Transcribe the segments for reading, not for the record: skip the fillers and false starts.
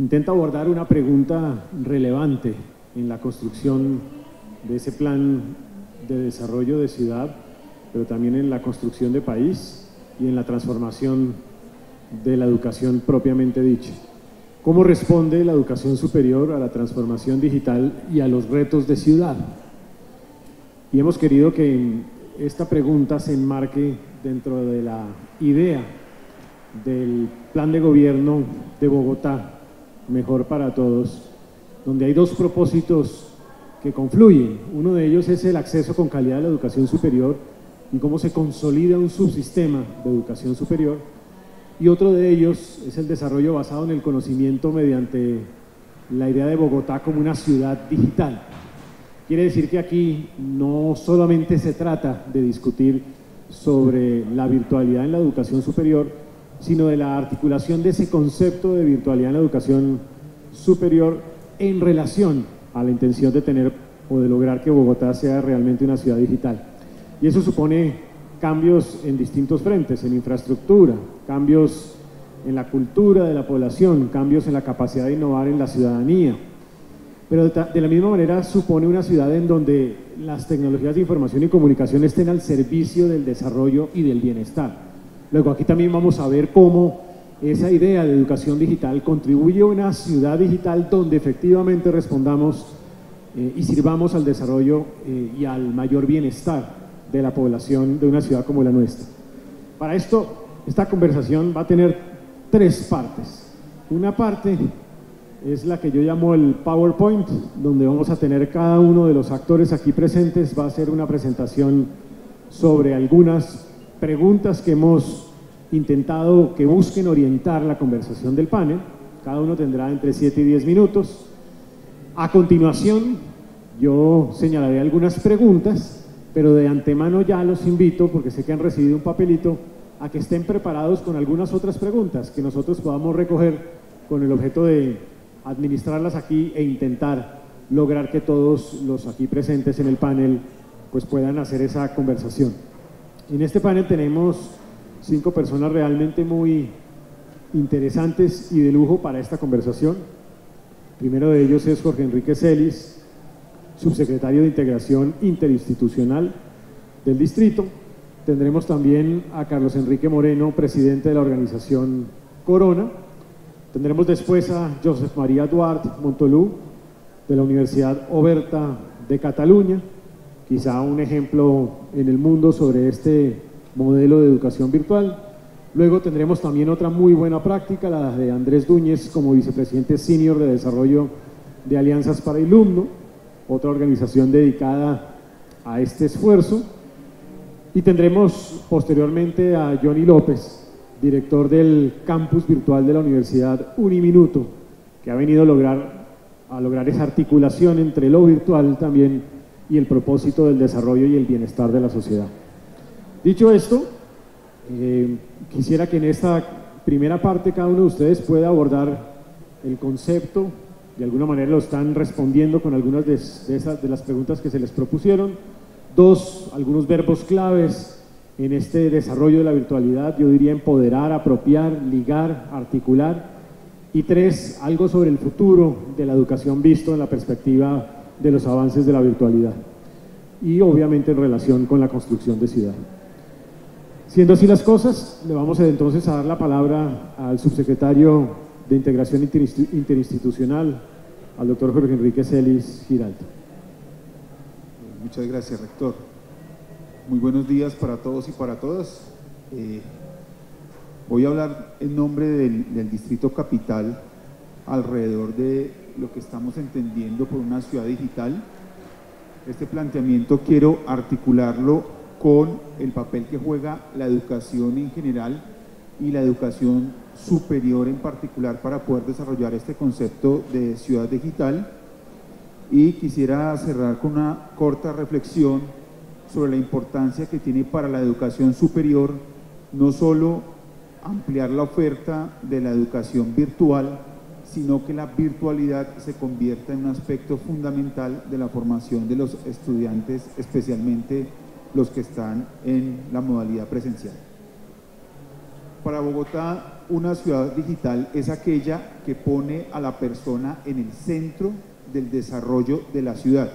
intenta abordar una pregunta relevante en la construcción de ese plan de desarrollo de ciudad, pero también en la construcción de país y en la transformación de la educación propiamente dicha. ¿Cómo responde la educación superior a la transformación digital y a los retos de ciudad? Y hemos querido que esta pregunta se enmarque dentro de la idea del plan de gobierno de Bogotá, Mejor para Todos, donde hay dos propósitos que confluyen. Uno de ellos es el acceso con calidad a la educación superior y cómo se consolida un subsistema de educación superior, y otro de ellos es el desarrollo basado en el conocimiento mediante la idea de Bogotá como una ciudad digital. Quiere decir que aquí no solamente se trata de discutir sobre la virtualidad en la educación superior, sino de la articulación de ese concepto de virtualidad en la educación superior en relación a la intención de tener o de lograr que Bogotá sea realmente una ciudad digital. Y eso supone cambios en distintos frentes, en infraestructura, cambios en la cultura de la población, cambios en la capacidad de innovar en la ciudadanía. Pero de la misma manera supone una ciudad en donde las tecnologías de información y comunicación estén al servicio del desarrollo y del bienestar. Luego aquí también vamos a ver cómo esa idea de educación digital contribuye a una ciudad digital donde efectivamente respondamos y sirvamos al desarrollo y al mayor bienestar de la población de una ciudad como la nuestra. Para esto, esta conversación va a tener tres partes. Una parte es la que yo llamo el PowerPoint, donde vamos a tener cada uno de los actores aquí presentes, va a hacer una presentación sobre algunas preguntas que hemos intentado que busquen orientar la conversación del panel. Cada uno tendrá entre 7 y 10 minutos. A continuación, yo señalaré algunas preguntas, pero de antemano ya los invito, porque sé que han recibido un papelito, a que estén preparados con algunas otras preguntas que nosotros podamos recoger con el objeto de administrarlas aquí e intentar lograr que todos los aquí presentes en el panel pues puedan hacer esa conversación. En este panel tenemos 5 personas realmente muy interesantes y de lujo para esta conversación. Primero de ellos es Jorge Enrique Celis, subsecretario de Integración Interinstitucional del Distrito. Tendremos también a Carlos Enrique Moreno, presidente de la organización Corona. Tendremos después a Josep María Duarte Montolú, de la Universidad Oberta de Cataluña, quizá un ejemplo en el mundo sobre este modelo de educación virtual. Luego tendremos también otra muy buena práctica, la de Andrés Dúñez como vicepresidente senior de desarrollo de Alianzas para Ilumno, otra organización dedicada a este esfuerzo. Y tendremos posteriormente a Johnny López, director del campus virtual de la Universidad Uniminuto, que ha venido a lograr esa articulación entre lo virtual también y el propósito del desarrollo y el bienestar de la sociedad. Dicho esto, quisiera que en esta primera parte cada uno de ustedes pueda abordar el concepto. De alguna manera lo están respondiendo con algunas de las preguntas que se les propusieron. 2, algunos verbos claves en este desarrollo de la virtualidad, yo diría empoderar, apropiar, ligar, articular. Y 3, algo sobre el futuro de la educación visto en la perspectiva de los avances de la virtualidad. Y obviamente en relación con la construcción de ciudad. Siendo así las cosas, le vamos entonces a dar la palabra al subsecretario de Integración Interinstitucional, al doctor Jorge Enrique Celis Giraldo. Muchas gracias, rector. Muy buenos días para todos y para todas. Voy a hablar en nombre del Distrito Capital alrededor de lo que estamos entendiendo por una ciudad digital. Este planteamiento quiero articularlo con el papel que juega la educación en general y la educación superior en particular para poder desarrollar este concepto de ciudad digital. Y quisiera cerrar con una corta reflexión sobre la importancia que tiene para la educación superior no solo ampliar la oferta de la educación virtual, sino que la virtualidad se convierta en un aspecto fundamental de la formación de los estudiantes, especialmente los que están en la modalidad presencial. Para Bogotá, una ciudad digital es aquella que pone a la persona en el centro del desarrollo de la ciudad.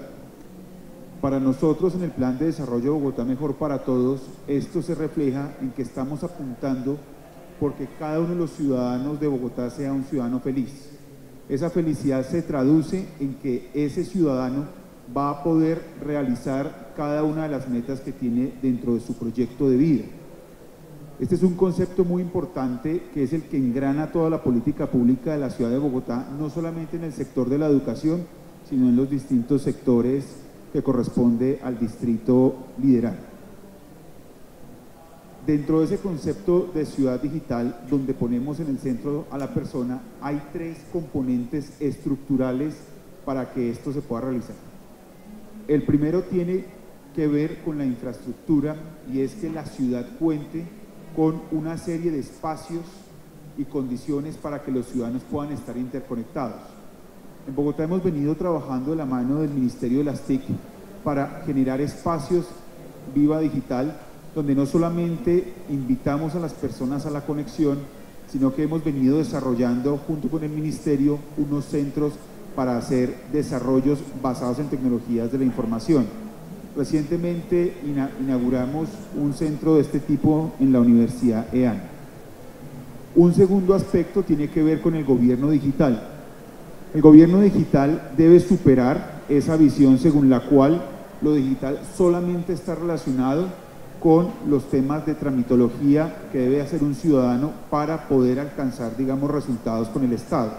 Para nosotros, en el Plan de Desarrollo Bogotá Mejor para Todos, esto se refleja en que estamos apuntando porque cada uno de los ciudadanos de Bogotá sea un ciudadano feliz. Esa felicidad se traduce en que ese ciudadano va a poder realizar cada una de las metas que tiene dentro de su proyecto de vida. Este es un concepto muy importante que es el que engrana toda la política pública de la ciudad de Bogotá, no solamente en el sector de la educación, sino en los distintos sectores que corresponde al distrito liderar. Dentro de ese concepto de ciudad digital, donde ponemos en el centro a la persona, hay 3 componentes estructurales para que esto se pueda realizar. El primero tiene que ver con la infraestructura y es que la ciudad cuente con una serie de espacios y condiciones para que los ciudadanos puedan estar interconectados. En Bogotá hemos venido trabajando de la mano del Ministerio de las TIC para generar espacios Viva Digital, donde no solamente invitamos a las personas a la conexión, sino que hemos venido desarrollando junto con el Ministerio unos centros para hacer desarrollos basados en tecnologías de la información. Recientemente inauguramos un centro de este tipo en la Universidad EAN. Un segundo aspecto tiene que ver con el gobierno digital. El gobierno digital debe superar esa visión según la cual lo digital solamente está relacionado con los temas de tramitología que debe hacer un ciudadano para poder alcanzar, digamos, resultados con el Estado.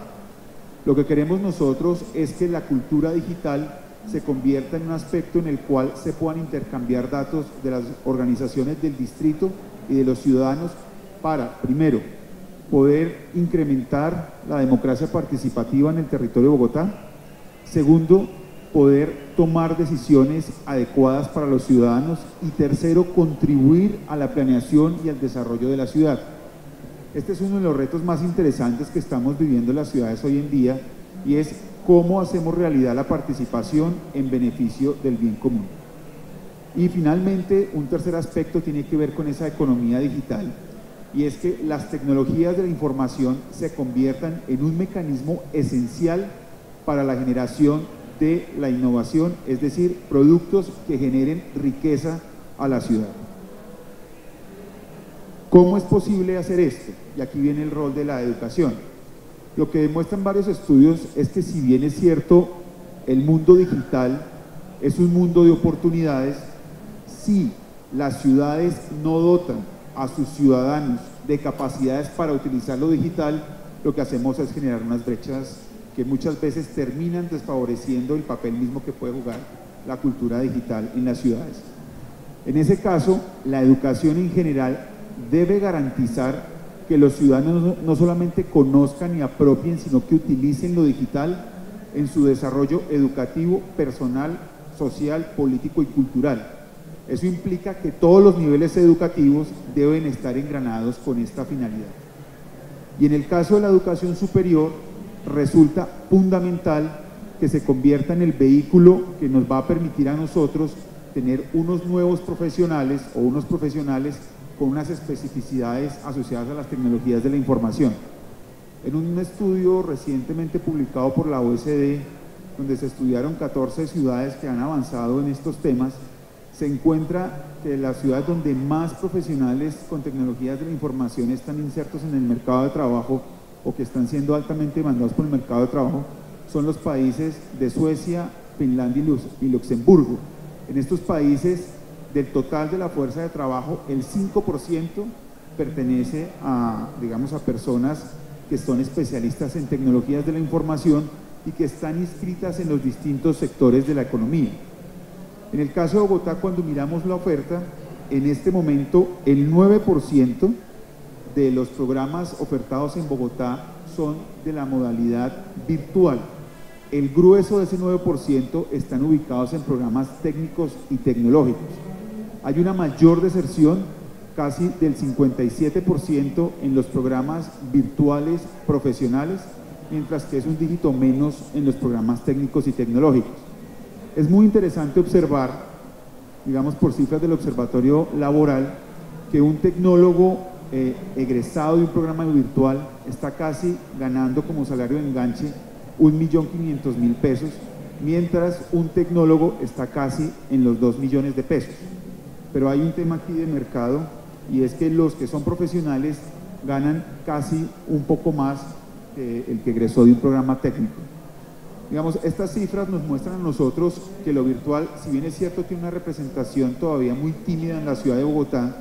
Lo que queremos nosotros es que la cultura digital se convierta en un aspecto en el cual se puedan intercambiar datos de las organizaciones del distrito y de los ciudadanos para, primero, poder incrementar la democracia participativa en el territorio de Bogotá. Segundo, poder tomar decisiones adecuadas para los ciudadanos. Y tercero, contribuir a la planeación y al desarrollo de la ciudad. Este es uno de los retos más interesantes que estamos viviendo en las ciudades hoy en día y es cómo hacemos realidad la participación en beneficio del bien común. Y finalmente, un tercer aspecto tiene que ver con esa economía digital y es que las tecnologías de la información se conviertan en un mecanismo esencial para la generación de la innovación, es decir, productos que generen riqueza a la ciudad. ¿Cómo es posible hacer esto? Y aquí viene el rol de la educación. Lo que demuestran varios estudios es que si bien es cierto, el mundo digital es un mundo de oportunidades, si las ciudades no dotan a sus ciudadanos de capacidades para utilizar lo digital, lo que hacemos es generar unas brechas que muchas veces terminan desfavoreciendo el papel mismo que puede jugar la cultura digital en las ciudades. En ese caso, la educación en general debe garantizar que los ciudadanos no solamente conozcan y apropien, sino que utilicen lo digital en su desarrollo educativo, personal, social, político y cultural. Eso implica que todos los niveles educativos deben estar engranados con esta finalidad. Y en el caso de la educación superior, resulta fundamental que se convierta en el vehículo que nos va a permitir a nosotros tener unos nuevos profesionales o unos profesionales con unas especificidades asociadas a las tecnologías de la información. En un estudio recientemente publicado por la OECD, donde se estudiaron 14 ciudades que han avanzado en estos temas, se encuentra que las ciudades donde más profesionales con tecnologías de la información están insertos en el mercado de trabajo o que están siendo altamente demandados por el mercado de trabajo son los países de Suecia, Finlandia y Luxemburgo. En estos países, del total de la fuerza de trabajo, el 5% pertenece a, digamos, a personas que son especialistas en tecnologías de la información y que están inscritas en los distintos sectores de la economía. En el caso de Bogotá, cuando miramos la oferta, en este momento el 9% de los programas ofertados en Bogotá son de la modalidad virtual. El grueso de ese 9% están ubicados en programas técnicos y tecnológicos. Hay una mayor deserción, casi del 57% en los programas virtuales profesionales, mientras que es un dígito menos en los programas técnicos y tecnológicos. Es muy interesante observar, digamos por cifras del Observatorio Laboral, que un tecnólogo egresado de un programa virtual está casi ganando como salario de enganche 1.500.000 pesos, mientras un tecnólogo está casi en los 2 millones de pesos. Pero hay un tema aquí de mercado, y es que los que son profesionales ganan casi un poco más que el que egresó de un programa técnico. Digamos, estas cifras nos muestran a nosotros que lo virtual, si bien es cierto, tiene una representación todavía muy tímida en la ciudad de Bogotá,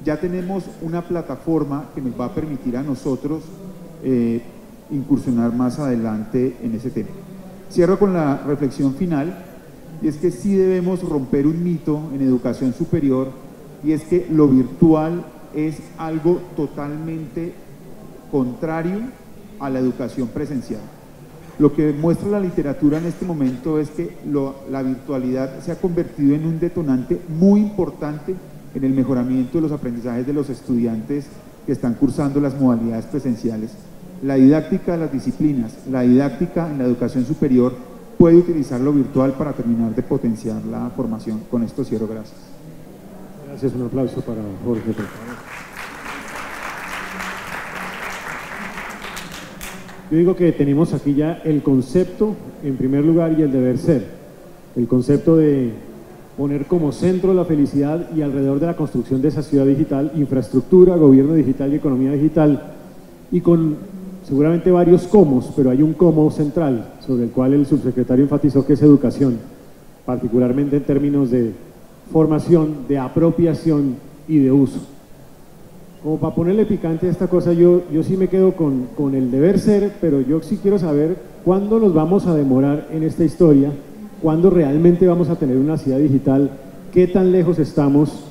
ya tenemos una plataforma que nos va a permitir a nosotros incursionar más adelante en ese tema. Cierro con la reflexión final, y es que sí debemos romper un mito en educación superior, y es que lo virtual es algo totalmente contrario a la educación presencial. Lo que muestra la literatura en este momento es que la virtualidad se ha convertido en un detonante muy importante en el mejoramiento de los aprendizajes de los estudiantes que están cursando las modalidades presenciales. La didáctica de las disciplinas, la didáctica en la educación superior puede utilizar lo virtual para terminar de potenciar la formación. Con esto cierro, gracias. Gracias, un aplauso para Jorge, por favor. Yo digo que tenemos aquí ya el concepto, en primer lugar, y el deber ser. El concepto de poner como centro la felicidad y alrededor de la construcción de esa ciudad digital, infraestructura, gobierno digital y economía digital, y con seguramente varios comos, pero hay un como central sobre el cual el subsecretario enfatizó, que es educación, particularmente en términos de formación, de apropiación y de uso. Como para ponerle picante a esta cosa, yo sí me quedo con el deber ser, pero yo sí quiero saber cuándo nos vamos a demorar en esta historia, cuándo realmente vamos a tener una ciudad digital, qué tan lejos estamos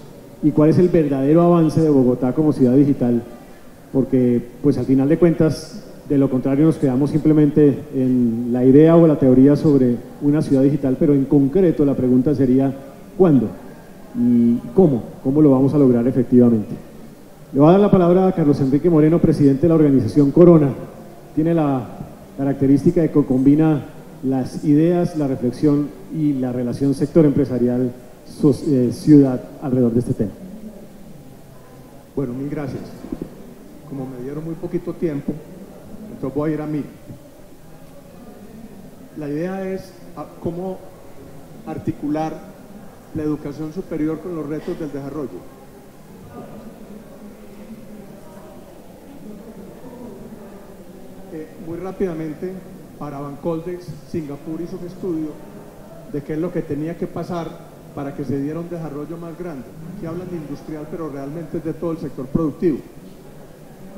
y cuál es el verdadero avance de Bogotá como ciudad digital, porque pues al final de cuentas, de lo contrario nos quedamos simplemente en la idea o la teoría sobre una ciudad digital, pero en concreto la pregunta sería ¿cuándo? ¿Y cómo lo vamos a lograr efectivamente? Le voy a dar la palabra a Carlos Enrique Moreno, presidente de la organización Corona. Tiene la característica de que combina las ideas, la reflexión y la relación sector empresarial ciudad alrededor de este tema. Bueno, mil gracias. Como me dieron muy poquito tiempo, entonces voy a ir a mí. La idea es cómo articular la educación superior con los retos del desarrollo. Muy rápidamente, para Bancoldex, Singapur hizo un estudio de qué es lo que tenía que pasar para que se diera un desarrollo más grande. Aquí hablan de industrial, pero realmente es de todo el sector productivo.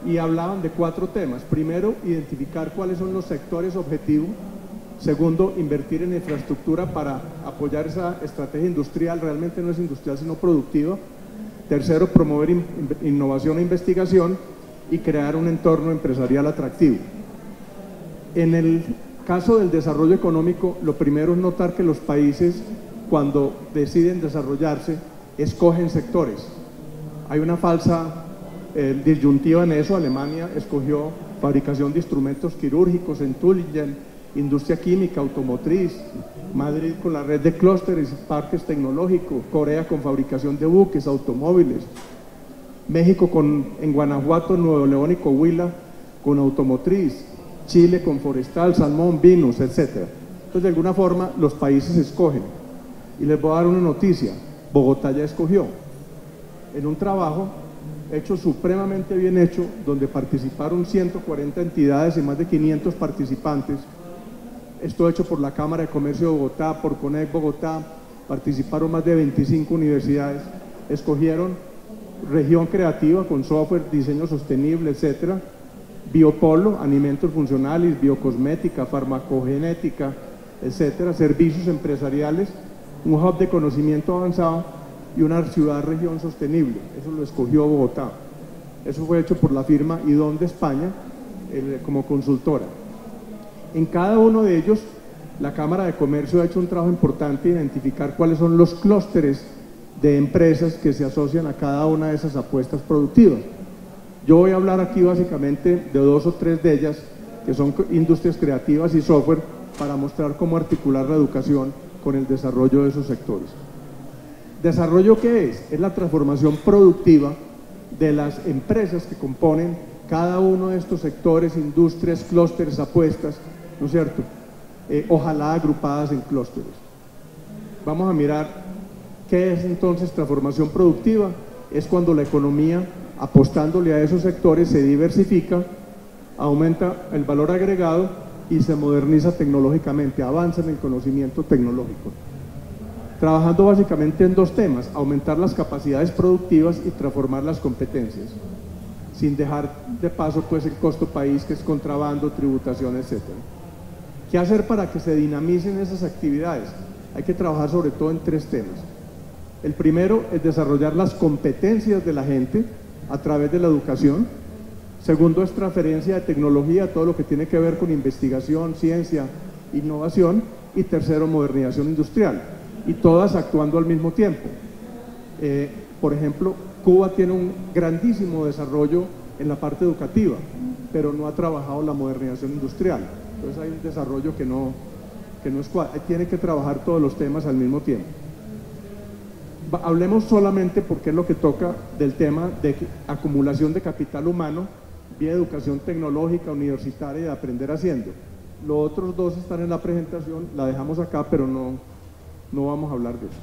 Y hablaban de 4 temas. Primero, identificar cuáles son los sectores objetivos. Segundo, invertir en infraestructura para apoyar esa estrategia industrial. Realmente no es industrial, sino productiva. Tercero, promover innovación e investigación y crear un entorno empresarial atractivo. En el caso del desarrollo económico, lo primero es notar que los países, cuando deciden desarrollarse, escogen sectores. Hay una falsa disyuntiva en eso. Alemania escogió fabricación de instrumentos quirúrgicos en Tübingen, industria química, automotriz, Madrid con la red de clústeres y parques tecnológicos, Corea con fabricación de buques, automóviles, México en Guanajuato, Nuevo León y Coahuila con automotriz, Chile con forestal, salmón, vinos, etc. Entonces, de alguna forma, los países escogen. Y les voy a dar una noticia: Bogotá ya escogió. En un trabajo hecho supremamente bien hecho, donde participaron 140 entidades y más de 500 participantes. Esto hecho por la Cámara de Comercio de Bogotá, por Conec Bogotá, participaron más de 25 universidades, escogieron región creativa con software, diseño sostenible, etcétera, biopolo, alimentos funcionales, biocosmética, farmacogenética, etcétera, servicios empresariales, un hub de conocimiento avanzado y una ciudad-región sostenible. Eso lo escogió Bogotá. Eso fue hecho por la firma IDON de España como consultora. En cada uno de ellos, la Cámara de Comercio ha hecho un trabajo importante de identificar cuáles son los clústeres de empresas que se asocian a cada una de esas apuestas productivas. Yo voy a hablar aquí básicamente de 2 o 3 de ellas, que son industrias creativas y software, para mostrar cómo articular la educación con el desarrollo de esos sectores. ¿Desarrollo qué es? Es la transformación productiva de las empresas que componen cada uno de estos sectores, industrias, clústeres, apuestas, ¿no es cierto? Ojalá agrupadas en clústeres. Vamos a mirar qué es entonces transformación productiva. Es cuando la economía, apostándole a esos sectores, se diversifica, aumenta el valor agregado y se moderniza tecnológicamente, avanza en el conocimiento tecnológico. Trabajando básicamente en dos temas: aumentar las capacidades productivas y transformar las competencias, sin dejar de paso pues el costo país, que es contrabando, tributación, etc. ¿Qué hacer para que se dinamicen esas actividades? Hay que trabajar sobre todo en tres temas. El primero es desarrollar las competencias de la gente a través de la educación. Segundo es transferencia de tecnología, todo lo que tiene que ver con investigación, ciencia, innovación. Y tercero, modernización industrial, y todas actuando al mismo tiempo. Por ejemplo, Cuba tiene un grandísimo desarrollo en la parte educativa, pero no ha trabajado la modernización industrial. Entonces hay un desarrollo que no es tiene que trabajar todos los temas al mismo tiempo. Hablemos solamente, porque es lo que toca, del tema de acumulación de capital humano vía educación tecnológica, universitaria y de aprender haciendo. Los otros dos están en la presentación, la dejamos acá, pero no vamos a hablar de eso.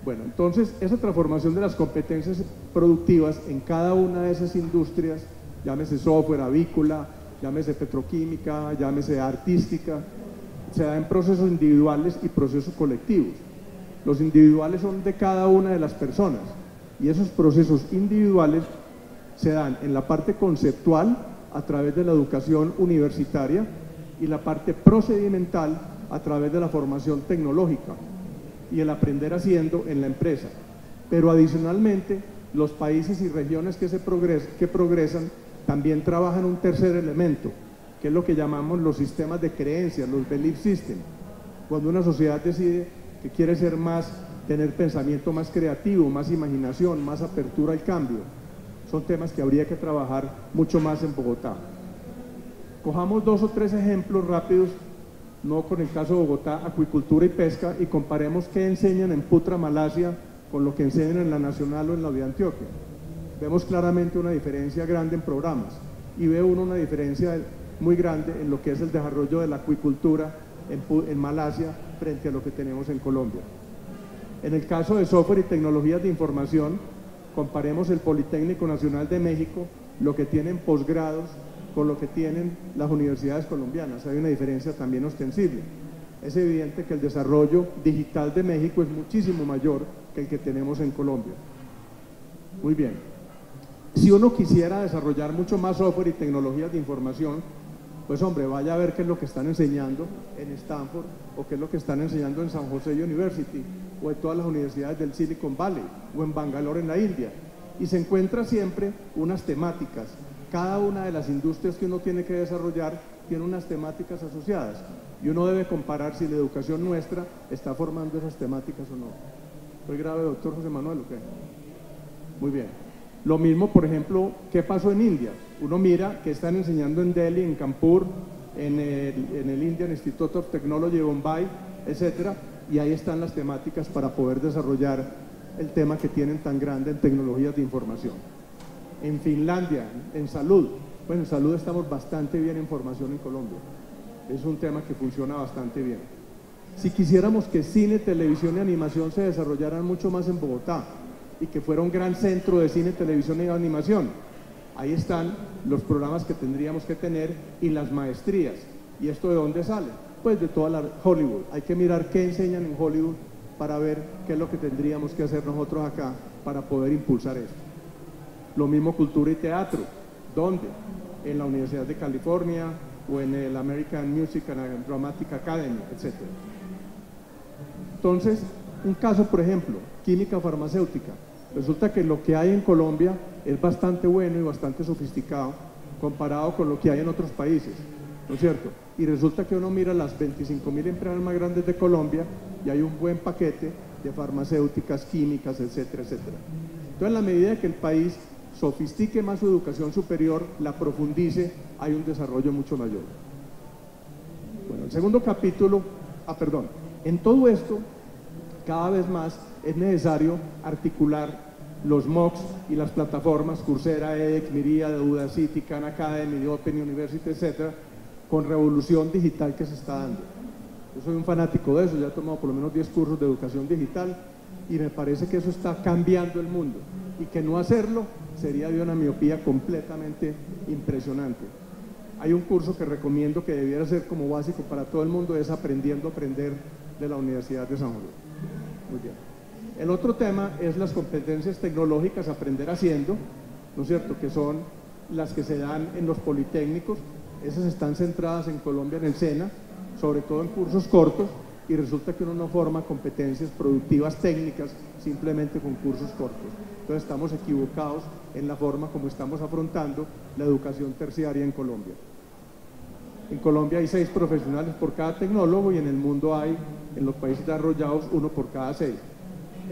Bueno, entonces esa transformación de las competencias productivas en cada una de esas industrias, llámese software, avícola, llámese petroquímica, llámese artística, se da en procesos individuales y procesos colectivos. Los individuales son de cada una de las personas, y esos procesos individuales se dan en la parte conceptual a través de la educación universitaria y la parte procedimental a través de la formación tecnológica y el aprender haciendo en la empresa. Pero adicionalmente, los países y regiones que progresan también trabajan un tercer elemento, que es lo que llamamos los sistemas de creencias, los belief systems. Cuando una sociedad decide que quiere ser más, tener pensamiento más creativo, más imaginación, más apertura al cambio, son temas que habría que trabajar mucho más en Bogotá. Cojamos dos o tres ejemplos rápidos, no con el caso de Bogotá, acuicultura y pesca, y comparemos qué enseñan en Putra, Malasia, con lo que enseñan en la Nacional o en la de Antioquia. Vemos claramente una diferencia grande en programas, y ve uno una diferencia muy grande en lo que es el desarrollo de la acuicultura en Malasia frente a lo que tenemos en Colombia. En el caso de software y tecnologías de información, comparemos el Politécnico Nacional de México, lo que tienen posgrados, con lo que tienen las universidades colombianas. Hay una diferencia también ostensible. Es evidente que el desarrollo digital de México es muchísimo mayor que el que tenemos en Colombia. Muy bien. Si uno quisiera desarrollar mucho más software y tecnologías de información, pues hombre, vaya a ver qué es lo que están enseñando en Stanford, o qué es lo que están enseñando en San Jose University, o en todas las universidades del Silicon Valley, o en Bangalore en la India. Y se encuentra siempre unas temáticas. Cada una de las industrias que uno tiene que desarrollar tiene unas temáticas asociadas, y uno debe comparar si la educación nuestra está formando esas temáticas o no. ¿Estoy grave, doctor José Manuel, o qué? Muy bien. Lo mismo, por ejemplo, ¿qué pasó en India? Uno mira que están enseñando en Delhi, en Kanpur, en el Indian Institute of Technology de Bombay, etcétera, y ahí están las temáticas para poder desarrollar el tema que tienen tan grande en tecnologías de información. En Finlandia, en salud, bueno, en salud estamos bastante bien en formación en Colombia. Es un tema que funciona bastante bien. Si quisiéramos que cine, televisión y animación se desarrollaran mucho más en Bogotá y que fuera un gran centro de cine, televisión y animación, ahí están los programas que tendríamos que tener y las maestrías. ¿Y esto de dónde sale? Pues de toda la Hollywood. Hay que mirar qué enseñan en Hollywood para ver qué es lo que tendríamos que hacer nosotros acá para poder impulsar esto. Lo mismo cultura y teatro. ¿Dónde? En la Universidad de California o en el American Music and Dramatic Academy, etc. Entonces, un caso, por ejemplo, química farmacéutica. Resulta que lo que hay en Colombia es bastante bueno y bastante sofisticado comparado con lo que hay en otros países, ¿no es cierto? Y resulta que uno mira las 25.000 empresas más grandes de Colombia y hay un buen paquete de farmacéuticas, químicas, etcétera, etcétera. Entonces, en la medida que el país sofistique más su educación superior, la profundice, hay un desarrollo mucho mayor. Bueno, el segundo capítulo, en todo esto, cada vez más es necesario articular los MOOCs y las plataformas Coursera, edX, Myriad, Udacity, Khan Academy, Open University, etcétera, con revolución digital que se está dando. Yo soy un fanático de eso, ya he tomado por lo menos 10 cursos de educación digital y me parece que eso está cambiando el mundo y que no hacerlo sería de una miopía completamente impresionante. Hay un curso que recomiendo que debiera ser como básico para todo el mundo, es Aprendiendo a Aprender de la Universidad de San José. Muy bien. El otro tema es las competencias tecnológicas, aprender haciendo, ¿no es cierto?, que son las que se dan en los politécnicos. Esas están centradas en Colombia, en el SENA, sobre todo en cursos cortos, y resulta que uno no forma competencias productivas técnicas simplemente con cursos cortos. Entonces estamos equivocados en la forma como estamos afrontando la educación terciaria en Colombia. En Colombia hay 6 profesionales por cada tecnólogo y en el mundo hay, en los países desarrollados, 1 por cada 6.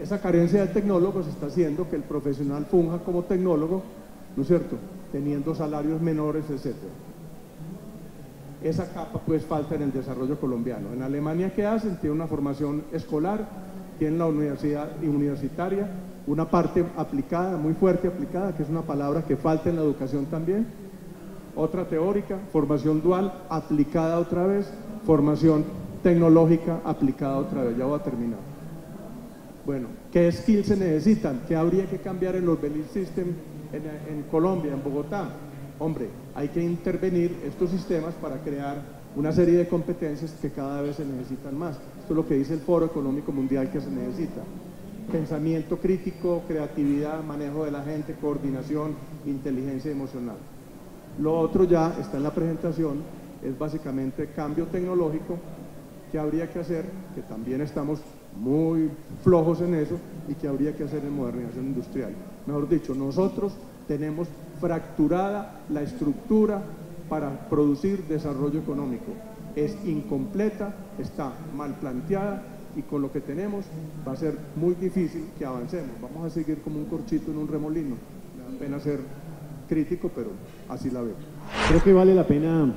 Esa carencia de tecnólogos está haciendo que el profesional funja como tecnólogo, ¿no es cierto?, teniendo salarios menores, etc. Esa capa pues falta en el desarrollo colombiano. En Alemania, ¿qué hacen? Tienen una formación escolar, tienen la universidad y universitaria, una parte aplicada, muy fuerte aplicada, que es una palabra que falta en la educación también, otra teórica, formación dual, aplicada otra vez, formación tecnológica, aplicada otra vez. Ya voy a terminar. Bueno, ¿qué skills se necesitan? ¿Qué habría que cambiar en los belief systems en Colombia, en Bogotá? Hombre, hay que intervenir estos sistemas para crear una serie de competencias que cada vez se necesitan más. Esto es lo que dice el Foro Económico Mundial que se necesita. Pensamiento crítico, creatividad, manejo de la gente, coordinación, inteligencia emocional. Lo otro ya está en la presentación, es básicamente cambio tecnológico que habría que hacer, que también estamos muy flojos en eso y que habría que hacer en modernización industrial. Mejor dicho, nosotros tenemos fracturada la estructura para producir desarrollo económico. Es incompleta, está mal planteada y con lo que tenemos va a ser muy difícil que avancemos. Vamos a seguir como un corchito en un remolino. Me da pena ser crítico, pero así la veo. Creo que vale la pena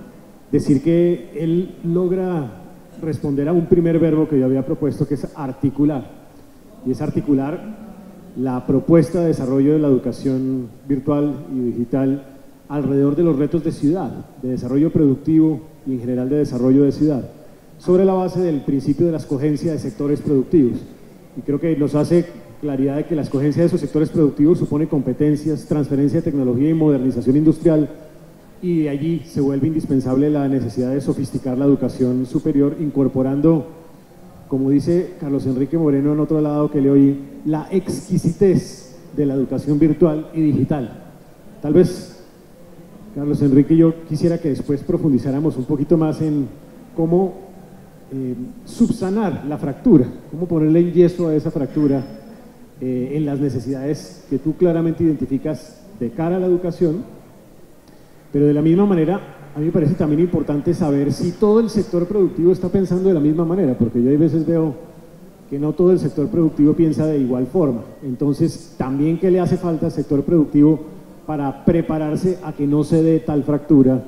decir que él logra responder a un primer verbo que yo había propuesto, que es articular, y es articular la propuesta de desarrollo de la educación virtual y digital alrededor de los retos de ciudad, de desarrollo productivo y en general de desarrollo de ciudad, sobre la base del principio de la escogencia de sectores productivos. Y creo que nos hace claridad de que la escogencia de esos sectores productivos supone competencias, transferencia de tecnología y modernización industrial, y de allí se vuelve indispensable la necesidad de sofisticar la educación superior, incorporando, como dice Carlos Enrique Moreno en otro lado que le oí, la exquisitez de la educación virtual y digital. Tal vez, Carlos Enrique, yo quisiera que después profundizáramos un poquito más en cómo subsanar la fractura, cómo ponerle en yeso a esa fractura en las necesidades que tú claramente identificas de cara a la educación. Pero de la misma manera, a mí me parece también importante saber si todo el sector productivo está pensando de la misma manera, porque yo hay veces veo que no todo el sector productivo piensa de igual forma. Entonces, también qué le hace falta al sector productivo para prepararse a que no se dé tal fractura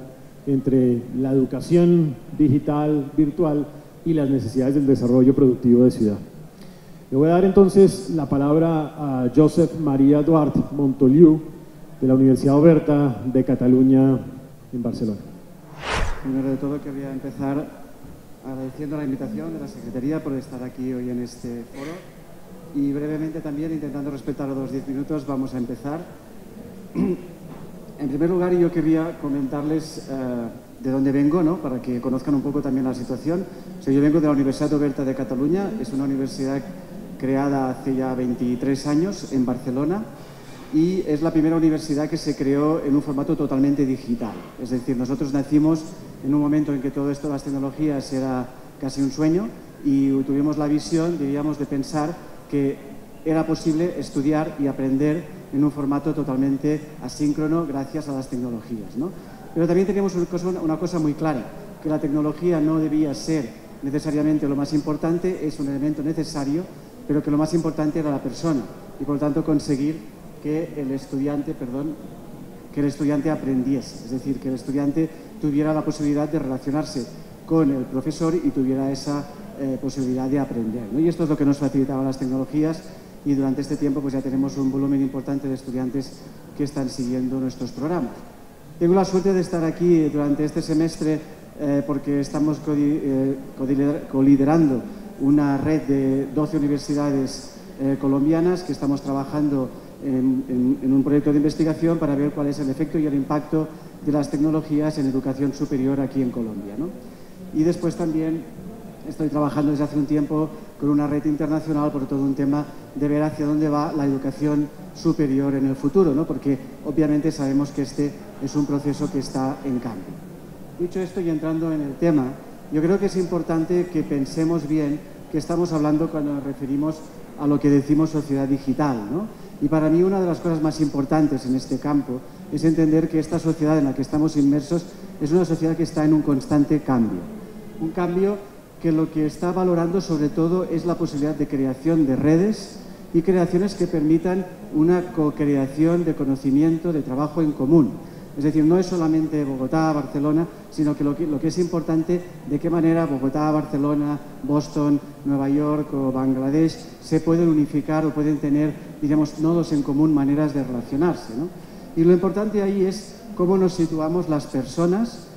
entre la educación digital, virtual y las necesidades del desarrollo productivo de ciudad. Le voy a dar entonces la palabra a Josep María Duarte Montoliu, de la Universidad Oberta de Cataluña en Barcelona. Primero de todo quería empezar agradeciendo la invitación de la Secretaría por estar aquí hoy en este foro y brevemente también, intentando respetar los 10 minutos, vamos a empezar. En primer lugar, yo quería comentarles de dónde vengo, ¿no?, para que conozcan un poco también la situación. Yo vengo de la Universidad Oberta de Cataluña, es una universidad creada hace ya 23 años en Barcelona, y es la primera universidad que se creó en un formato totalmente digital. Es decir, nosotros nacimos en un momento en que todo esto de las tecnologías era casi un sueño y tuvimos la visión, diríamos, de pensar que era posible estudiar y aprender en un formato totalmente asíncrono gracias a las tecnologías, ¿no? Pero también teníamos una cosa muy clara, que la tecnología no debía ser necesariamente lo más importante, es un elemento necesario, pero que lo más importante era la persona y por lo tanto conseguir que el estudiante aprendiese, es decir, que el estudiante tuviera la posibilidad de relacionarse con el profesor y tuviera esa posibilidad de aprender, ¿no? Y esto es lo que nos facilitaban las tecnologías y durante este tiempo pues ya tenemos un volumen importante de estudiantes que están siguiendo nuestros programas. Tengo la suerte de estar aquí durante este semestre porque estamos coliderando una red de 12 universidades colombianas que estamos trabajando en un proyecto de investigación para ver cuál es el efecto y el impacto de las tecnologías en educación superior aquí en Colombia, ¿no? Y después también estoy trabajando desde hace un tiempo con una red internacional por todo un tema de ver hacia dónde va la educación superior en el futuro, ¿no? Porque obviamente sabemos que este es un proceso que está en cambio. Dicho esto y entrando en el tema, yo creo que es importante que pensemos bien qué estamos hablando cuando nos referimos a lo que decimos sociedad digital, ¿no? Y para mí una de las cosas más importantes en este campo es entender que esta sociedad en la que estamos inmersos es una sociedad que está en un constante cambio. Un cambio que lo que está valorando sobre todo es la posibilidad de creación de redes y creaciones que permitan una co-creación de conocimiento, de trabajo en común. Es decir, no es solamente Bogotá, Barcelona, sino que lo que es importante, de qué manera Bogotá, Barcelona, Boston, Nueva York o Bangladesh se pueden unificar o pueden tener, digamos, nodos en común, maneras de relacionarse, ¿no? Y lo importante ahí es cómo nos situamos las personas,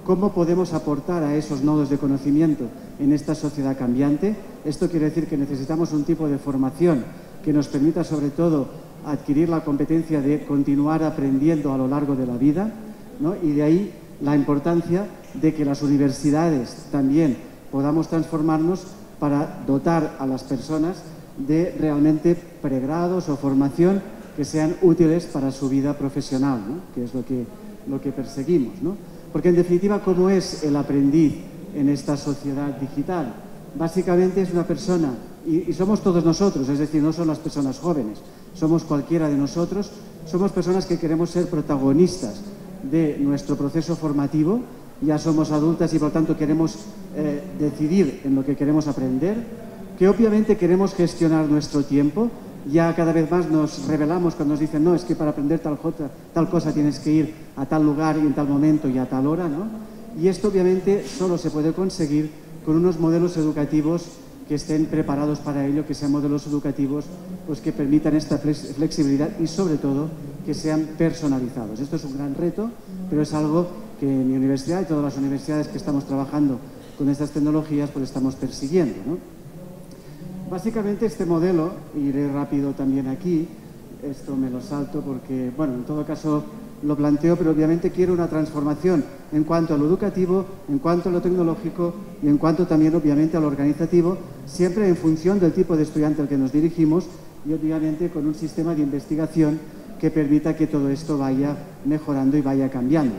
cómo podemos aportar a esos nodos de conocimiento en esta sociedad cambiante. Esto quiere decir que necesitamos un tipo de formación que nos permita sobre todo adquirir la competencia de continuar aprendiendo a lo largo de la vida, ¿no? Y de ahí la importancia de que las universidades también podamos transformarnos para dotar a las personas de realmente pregrados o formación que sean útiles para su vida profesional, ¿no? Que es lo que perseguimos, ¿no? Porque en definitiva, ¿cómo es el aprendiz en esta sociedad digital? Básicamente es una persona, y somos todos nosotros, es decir, no son las personas jóvenes, somos cualquiera de nosotros, somos personas que queremos ser protagonistas de nuestro proceso formativo, ya somos adultas y por tanto queremos decidir en lo que queremos aprender, que obviamente queremos gestionar nuestro tiempo. Ya cada vez más nos rebelamos cuando nos dicen no, es que para aprender tal cosa tienes que ir a tal lugar y en tal momento y a tal hora, ¿no? Y esto obviamente solo se puede conseguir con unos modelos educativos que estén preparados para ello, que sean modelos educativos pues, que permitan esta flexibilidad y sobre todo que sean personalizados. Esto es un gran reto, pero es algo que mi universidad y todas las universidades que estamos trabajando con estas tecnologías pues estamos persiguiendo, ¿no? Básicamente este modelo, iré rápido también aquí, esto me lo salto porque, bueno, en todo caso lo planteo, pero obviamente quiero una transformación en cuanto a lo educativo, en cuanto a lo tecnológico y en cuanto también obviamente a lo organizativo, siempre en función del tipo de estudiante al que nos dirigimos y obviamente con un sistema de investigación que permita que todo esto vaya mejorando y vaya cambiando.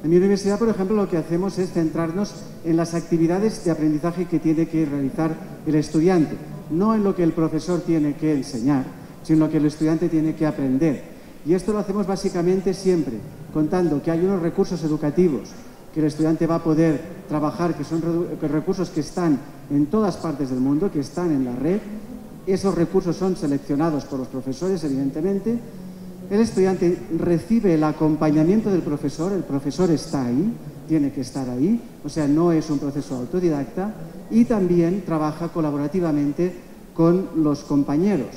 En mi universidad, por ejemplo, lo que hacemos es centrarnos en las actividades de aprendizaje que tiene que realizar el estudiante. No en lo que el profesor tiene que enseñar, sino en lo que el estudiante tiene que aprender. Y esto lo hacemos básicamente siempre contando que hay unos recursos educativos que el estudiante va a poder trabajar, que son recursos que están en todas partes del mundo, que están en la red. Esos recursos son seleccionados por los profesores, evidentemente. El estudiante recibe el acompañamiento del profesor, el profesor está ahí, tiene que estar ahí, o sea, no es un proceso autodidacta, y también trabaja colaborativamente con los compañeros.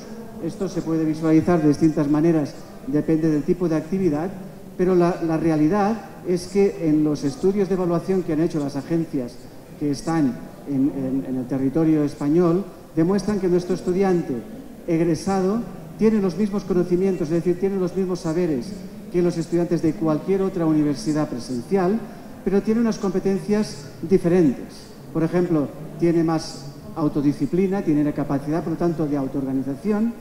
Esto se puede visualizar de distintas maneras, depende del tipo de actividad, pero la realidad es que en los estudios de evaluación que han hecho las agencias que están en el territorio español, demuestran que nuestro estudiante egresado tiene los mismos conocimientos, es decir, tiene los mismos saberes que los estudiantes de cualquier otra universidad presencial, pero tiene unas competencias diferentes. Por ejemplo, tiene más autodisciplina, tiene la capacidad, por lo tanto, de autoorganización,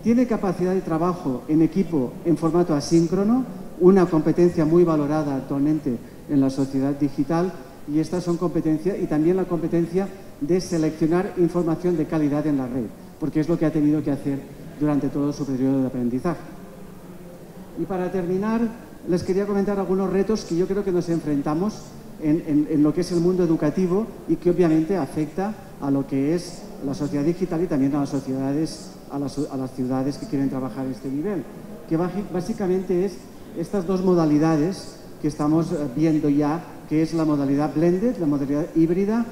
tiene capacidad de trabajo en equipo en formato asíncrono, una competencia muy valorada actualmente en la sociedad digital, y estas son competencias, y también la competencia de seleccionar información de calidad en la red, porque es lo que ha tenido que hacer durante todo su periodo de aprendizaje. Y para terminar, les quería comentar algunos retos que yo creo que nos enfrentamos en lo que es el mundo educativo y que obviamente afecta a lo que es la sociedad digital y también a las sociedades, a las ciudades que quieren trabajar en este nivel, que básicamente es estas dos modalidades que estamos viendo ya, que es la modalidad blended, la modalidad híbrida,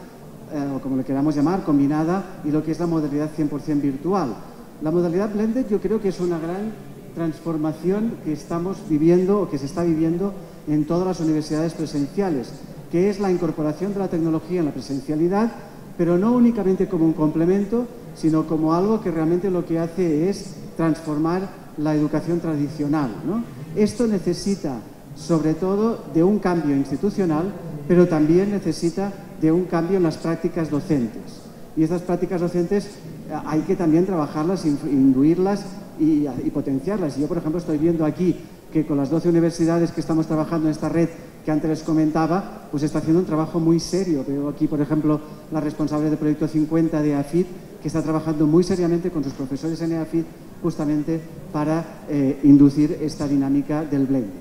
o como le queramos llamar, combinada, y lo que es la modalidad 100% virtual. La modalidad blended yo creo que es una gran transformación que estamos viviendo o que se está viviendo en todas las universidades presenciales, que es la incorporación de la tecnología en la presencialidad, pero no únicamente como un complemento, sino como algo que realmente lo que hace es transformar la educación tradicional, ¿no? Esto necesita, sobre todo, de un cambio institucional, pero también necesita de un cambio en las prácticas docentes. Y estas prácticas docentes hay que también trabajarlas, induirlas y potenciarlas. Y yo, por ejemplo, estoy viendo aquí que con las 12 universidades que estamos trabajando en esta red que antes les comentaba, pues está haciendo un trabajo muy serio. Veo aquí, por ejemplo, la responsable del proyecto 50 de EAFIT, que está trabajando muy seriamente con sus profesores en EAFIT justamente para inducir esta dinámica del blending.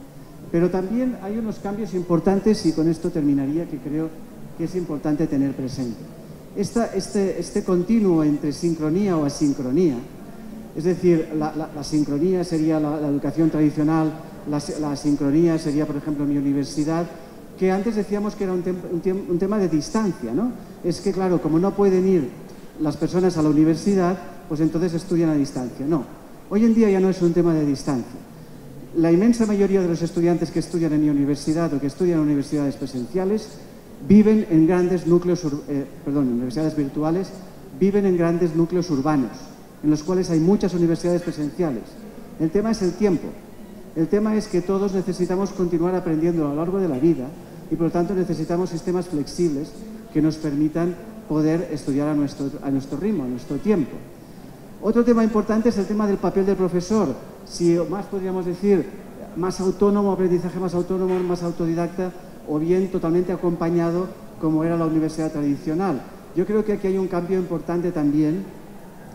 Pero también hay unos cambios importantes, y con esto terminaría, que creo que es importante tener presente. Este continuo entre sincronía o asincronía, es decir, la sincronía sería la educación tradicional, la asincronía sería, por ejemplo, mi universidad, que antes decíamos que era un tema de distancia, ¿no? Es que, claro, como no pueden ir las personas a la universidad, pues entonces estudian a distancia. No, hoy en día ya no es un tema de distancia. La inmensa mayoría de los estudiantes que estudian en mi universidad o que estudian en universidades presenciales viven en grandes núcleos, universidades virtuales, viven en grandes núcleos urbanos, en los cuales hay muchas universidades presenciales. El tema es el tiempo. El tema es que todos necesitamos continuar aprendiendo a lo largo de la vida y, por lo tanto, necesitamos sistemas flexibles que nos permitan poder estudiar a nuestro ritmo, a nuestro tiempo. Otro tema importante es el tema del papel del profesor. Si más podríamos decir, más autónomo, aprendizaje más autónomo, más autodidacta, o bien totalmente acompañado como era la universidad tradicional. Yo creo que aquí hay un cambio importante también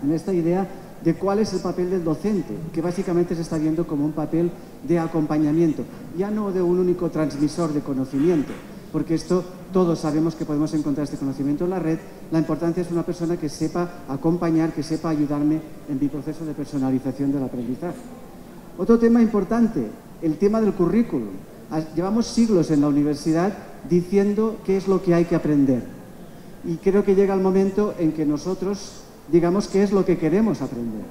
en esta idea de cuál es el papel del docente, que básicamente se está viendo como un papel de acompañamiento, ya no de un único transmisor de conocimiento, porque esto todos sabemos que podemos encontrar este conocimiento en la red. La importancia es una persona que sepa acompañar, que sepa ayudarme en mi proceso de personalización del aprendizaje. Otro tema importante, el tema del currículum. Llevamos siglos en la universidad diciendo qué es lo que hay que aprender. Y creo que llega el momento en que nosotros digamos qué es lo que queremos aprender.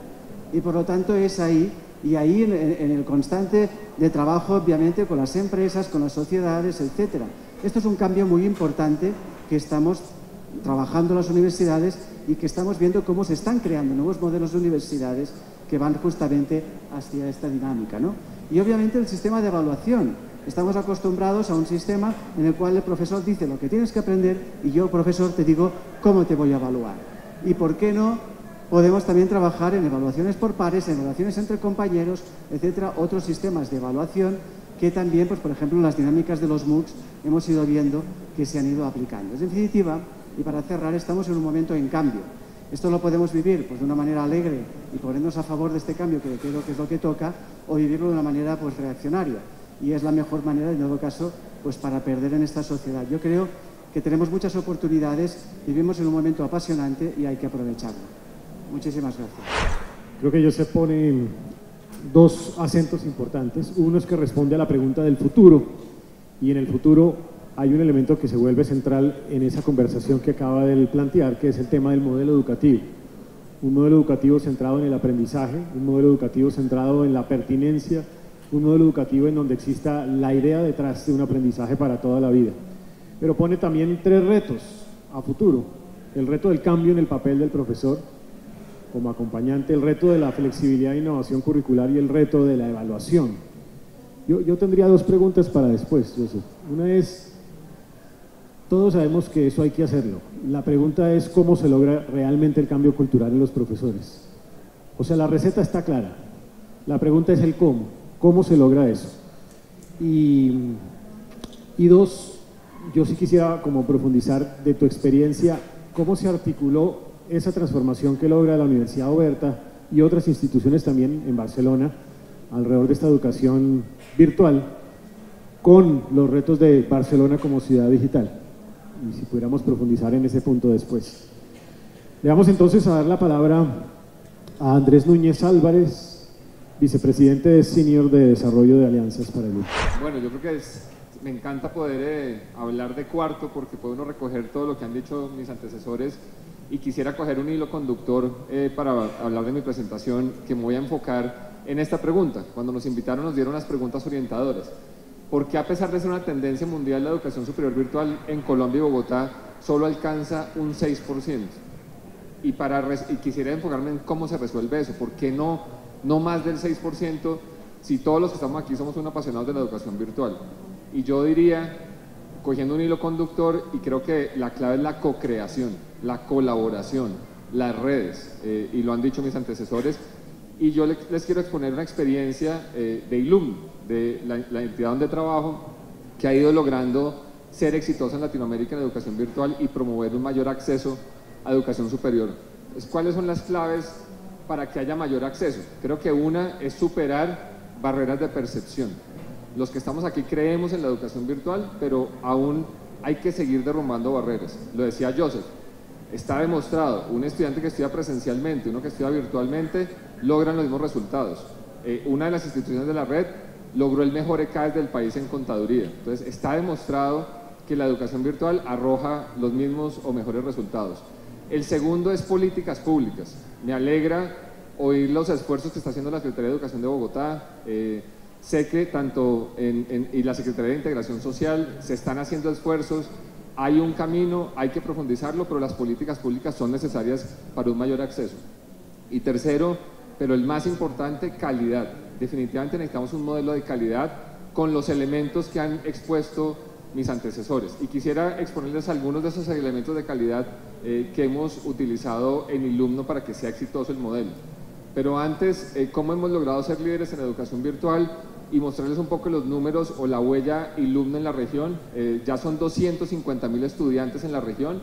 Y por lo tanto es ahí, y ahí en el constante de trabajo, obviamente, con las empresas, con las sociedades, etcétera. Esto es un cambio muy importante que estamos trabajando en las universidades y que estamos viendo cómo se están creando nuevos modelos de universidades que van justamente hacia esta dinámica, ¿no? Y obviamente el sistema de evaluación. Estamos acostumbrados a un sistema en el cual el profesor dice lo que tienes que aprender y yo, profesor, te digo cómo te voy a evaluar. Y por qué no podemos también trabajar en evaluaciones por pares, en evaluaciones entre compañeros, etcétera, otros sistemas de evaluación que también, pues por ejemplo, en las dinámicas de los MOOCs hemos ido viendo que se han ido aplicando. En definitiva, y para cerrar, estamos en un momento en cambio. Esto lo podemos vivir pues de una manera alegre y ponernos a favor de este cambio, que creo que es lo que toca, o vivirlo de una manera pues reaccionaria. Y es la mejor manera, en todo caso, pues para perder en esta sociedad. Yo creo que tenemos muchas oportunidades, vivimos en un momento apasionante y hay que aprovecharlo. Muchísimas gracias. Creo que ellos se ponen dos acentos importantes. Uno es que responde a la pregunta del futuro, y en el futuro hay un elemento que se vuelve central en esa conversación que acaba de plantear, que es el tema del modelo educativo. Un modelo educativo centrado en el aprendizaje, un modelo educativo centrado en la pertinencia, un modelo educativo en donde exista la idea detrás de un aprendizaje para toda la vida. Pero pone también tres retos a futuro: el reto del cambio en el papel del profesor como acompañante, el reto de la flexibilidad e innovación curricular y el reto de la evaluación. Yo tendría dos preguntas para después, Joseph. Una es, todos sabemos que eso hay que hacerlo. La pregunta es cómo se logra realmente el cambio cultural en los profesores. O sea, la receta está clara. La pregunta es el cómo. ¿Cómo se logra eso? Y dos, yo sí quisiera como profundizar de tu experiencia, cómo se articuló esa transformación que logra la Universidad Oberta y otras instituciones también en Barcelona alrededor de esta educación virtual con los retos de Barcelona como ciudad digital. Y si pudiéramos profundizar en ese punto después. Le vamos entonces a dar la palabra a Andrés Núñez Álvarez, vicepresidente de Senior de Desarrollo de Alianzas para el Uso. Bueno, yo creo que me encanta poder hablar de cuarto, porque puede uno recoger todo lo que han dicho mis antecesores y quisiera coger un hilo conductor para hablar de mi presentación, que me voy a enfocar en esta pregunta. Cuando nos invitaron nos dieron las preguntas orientadoras. ¿Por qué, a pesar de ser una tendencia mundial, la educación superior virtual en Colombia y Bogotá solo alcanza un 6%? Y quisiera enfocarme en cómo se resuelve eso. ¿Por qué no más del 6% si todos los que estamos aquí somos unos apasionados de la educación virtual? Y yo diría, cogiendo un hilo conductor, y creo que la clave es la co-creación, la colaboración, las redes, y lo han dicho mis antecesores, y yo les quiero exponer una experiencia de Ilumno, de la entidad donde trabajo, que ha ido logrando ser exitosa en Latinoamérica en educación virtual y promover un mayor acceso a educación superior. Entonces, ¿cuáles son las claves para que haya mayor acceso? Creo que una es superar barreras de percepción. Los que estamos aquí creemos en la educación virtual, pero aún hay que seguir derrumbando barreras. Lo decía Joseph, está demostrado, un estudiante que estudia presencialmente, uno que estudia virtualmente, logran los mismos resultados. Una de las instituciones de la red logró el mejor ECAES del país en contaduría. Entonces, está demostrado que la educación virtual arroja los mismos o mejores resultados. El segundo es políticas públicas. Me alegra oír los esfuerzos que está haciendo la Secretaría de Educación de Bogotá. Sé que tanto y la Secretaría de Integración Social se están haciendo esfuerzos. Hay un camino, hay que profundizarlo, pero las políticas públicas son necesarias para un mayor acceso. Y tercero, pero el más importante, calidad. Definitivamente necesitamos un modelo de calidad con los elementos que han expuesto mis antecesores. Y quisiera exponerles algunos de esos elementos de calidad que hemos utilizado en Ilumno para que sea exitoso el modelo. Pero antes, ¿cómo hemos logrado ser líderes en educación virtual? Y mostrarles un poco los números o la huella Ilumno en la región. Ya son 250.000 estudiantes en la región,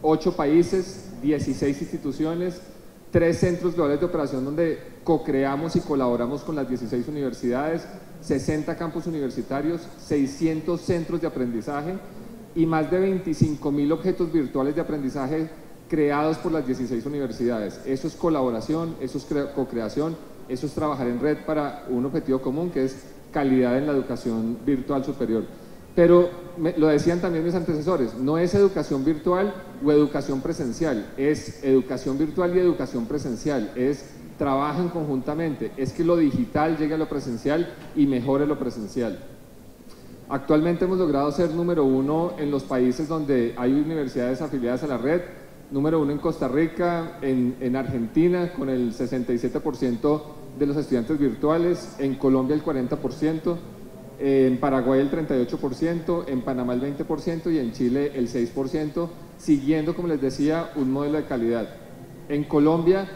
8 países, 16 instituciones, 3 centros globales de operación donde co-creamos y colaboramos con las 16 universidades, 60 campus universitarios, 600 centros de aprendizaje y más de 25.000 objetos virtuales de aprendizaje creados por las 16 universidades. Eso es colaboración, eso es co-creación, eso es trabajar en red para un objetivo común, que es calidad en la educación virtual superior. Pero lo decían también mis antecesores, no es educación virtual o educación presencial, es educación virtual y educación presencial, trabajan conjuntamente, es que lo digital llegue a lo presencial y mejore lo presencial. Actualmente hemos logrado ser número 1 en los países donde hay universidades afiliadas a la red, número 1 en Costa Rica, en Argentina con el 67% de los estudiantes virtuales, en Colombia el 40%, en Paraguay el 38%, en Panamá el 20% y en Chile el 6%, siguiendo, como les decía, un modelo de calidad. En Colombia,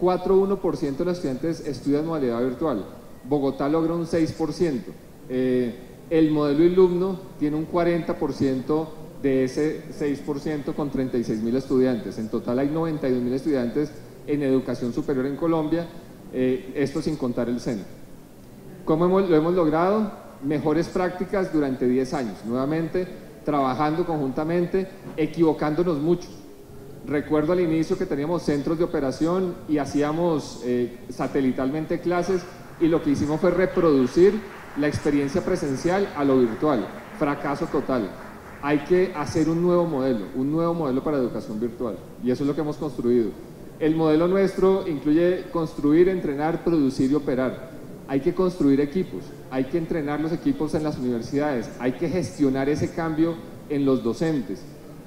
4,1% de los estudiantes estudian modalidad virtual. Bogotá logra un 6%. El modelo Ilumno tiene un 40% de ese 6% con 36.000 estudiantes. En total hay 92.000 estudiantes en educación superior en Colombia, esto sin contar el SENA. ¿Cómo lo hemos logrado? Mejores prácticas durante 10 años, nuevamente trabajando conjuntamente, equivocándonos mucho. Recuerdo al inicio que teníamos centros de operación y hacíamos satelitalmente clases y lo que hicimos fue reproducir la experiencia presencial a lo virtual. Fracaso total. Hay que hacer un nuevo modelo para educación virtual y eso es lo que hemos construido. El modelo nuestro incluye construir, entrenar, producir y operar. Hay que construir equipos, hay que entrenar los equipos en las universidades, hay que gestionar ese cambio en los docentes,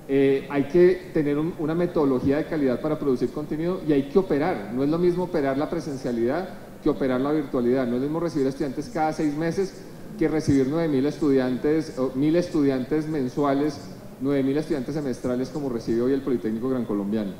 hay que tener una metodología de calidad para producir contenido y hay que operar. No es lo mismo operar la presencialidad que operar la virtualidad. No es lo mismo recibir estudiantes cada 6 meses que recibir 9.000 estudiantes, 1.000 estudiantes mensuales, 9.000 estudiantes semestrales como recibe hoy el Politécnico Gran Colombiano.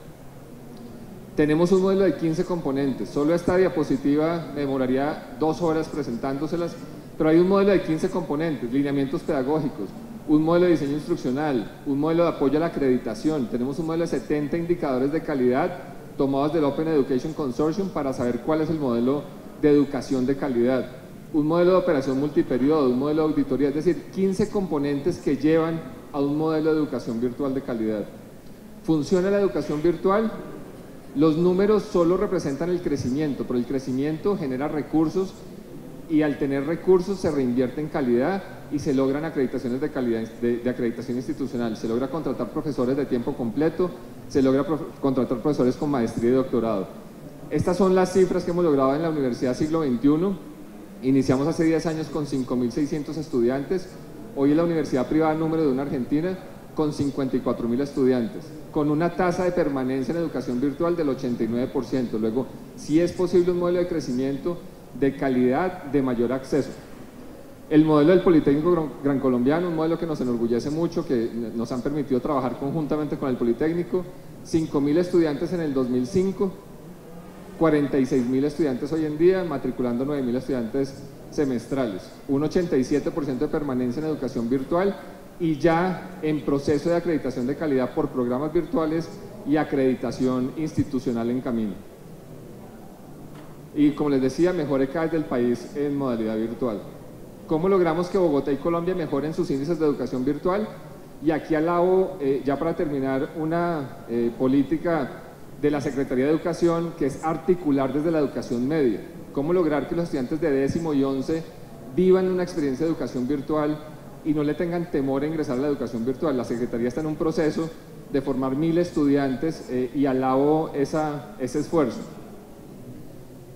Tenemos un modelo de 15 componentes. Solo esta diapositiva me demoraría 2 horas presentándoselas, pero hay un modelo de 15 componentes: lineamientos pedagógicos, un modelo de diseño instruccional, un modelo de apoyo a la acreditación. Tenemos un modelo de 70 indicadores de calidad tomados del Open Education Consortium para saber cuál es el modelo de educación de calidad, un modelo de operación multiperiodo, un modelo de auditoría, es decir, 15 componentes que llevan a un modelo de educación virtual de calidad. ¿Funciona la educación virtual? Los números solo representan el crecimiento, pero el crecimiento genera recursos y al tener recursos se reinvierte en calidad y se logran acreditaciones de calidad, de acreditación institucional. Se logra contratar profesores de tiempo completo, se logra contratar profesores con maestría y doctorado. Estas son las cifras que hemos logrado en la Universidad Siglo XXI. Iniciamos hace 10 años con 5.600 estudiantes, hoy es la universidad privada número 1 en Argentina con 54.000 estudiantes, con una tasa de permanencia en educación virtual del 89%. Luego, sí es posible un modelo de crecimiento, de calidad, de mayor acceso. El modelo del Politécnico Gran Colombiano, un modelo que nos enorgullece mucho, que nos han permitido trabajar conjuntamente con el Politécnico, 5.000 estudiantes en el 2005, 46.000 estudiantes hoy en día, matriculando 9.000 estudiantes semestrales, un 87% de permanencia en educación virtual y ya en proceso de acreditación de calidad por programas virtuales y acreditación institucional en camino. Y como les decía, mejor ECAES del país en modalidad virtual. ¿Cómo logramos que Bogotá y Colombia mejoren sus índices de educación virtual? Y aquí al lado, ya para terminar, una política de la Secretaría de Educación que es articular desde la educación media. ¿Cómo lograr que los estudiantes de 10º y 11 vivan una experiencia de educación virtual y no le tengan temor a ingresar a la educación virtual? La Secretaría está en un proceso de formar 1.000 estudiantes y al lado ese esfuerzo.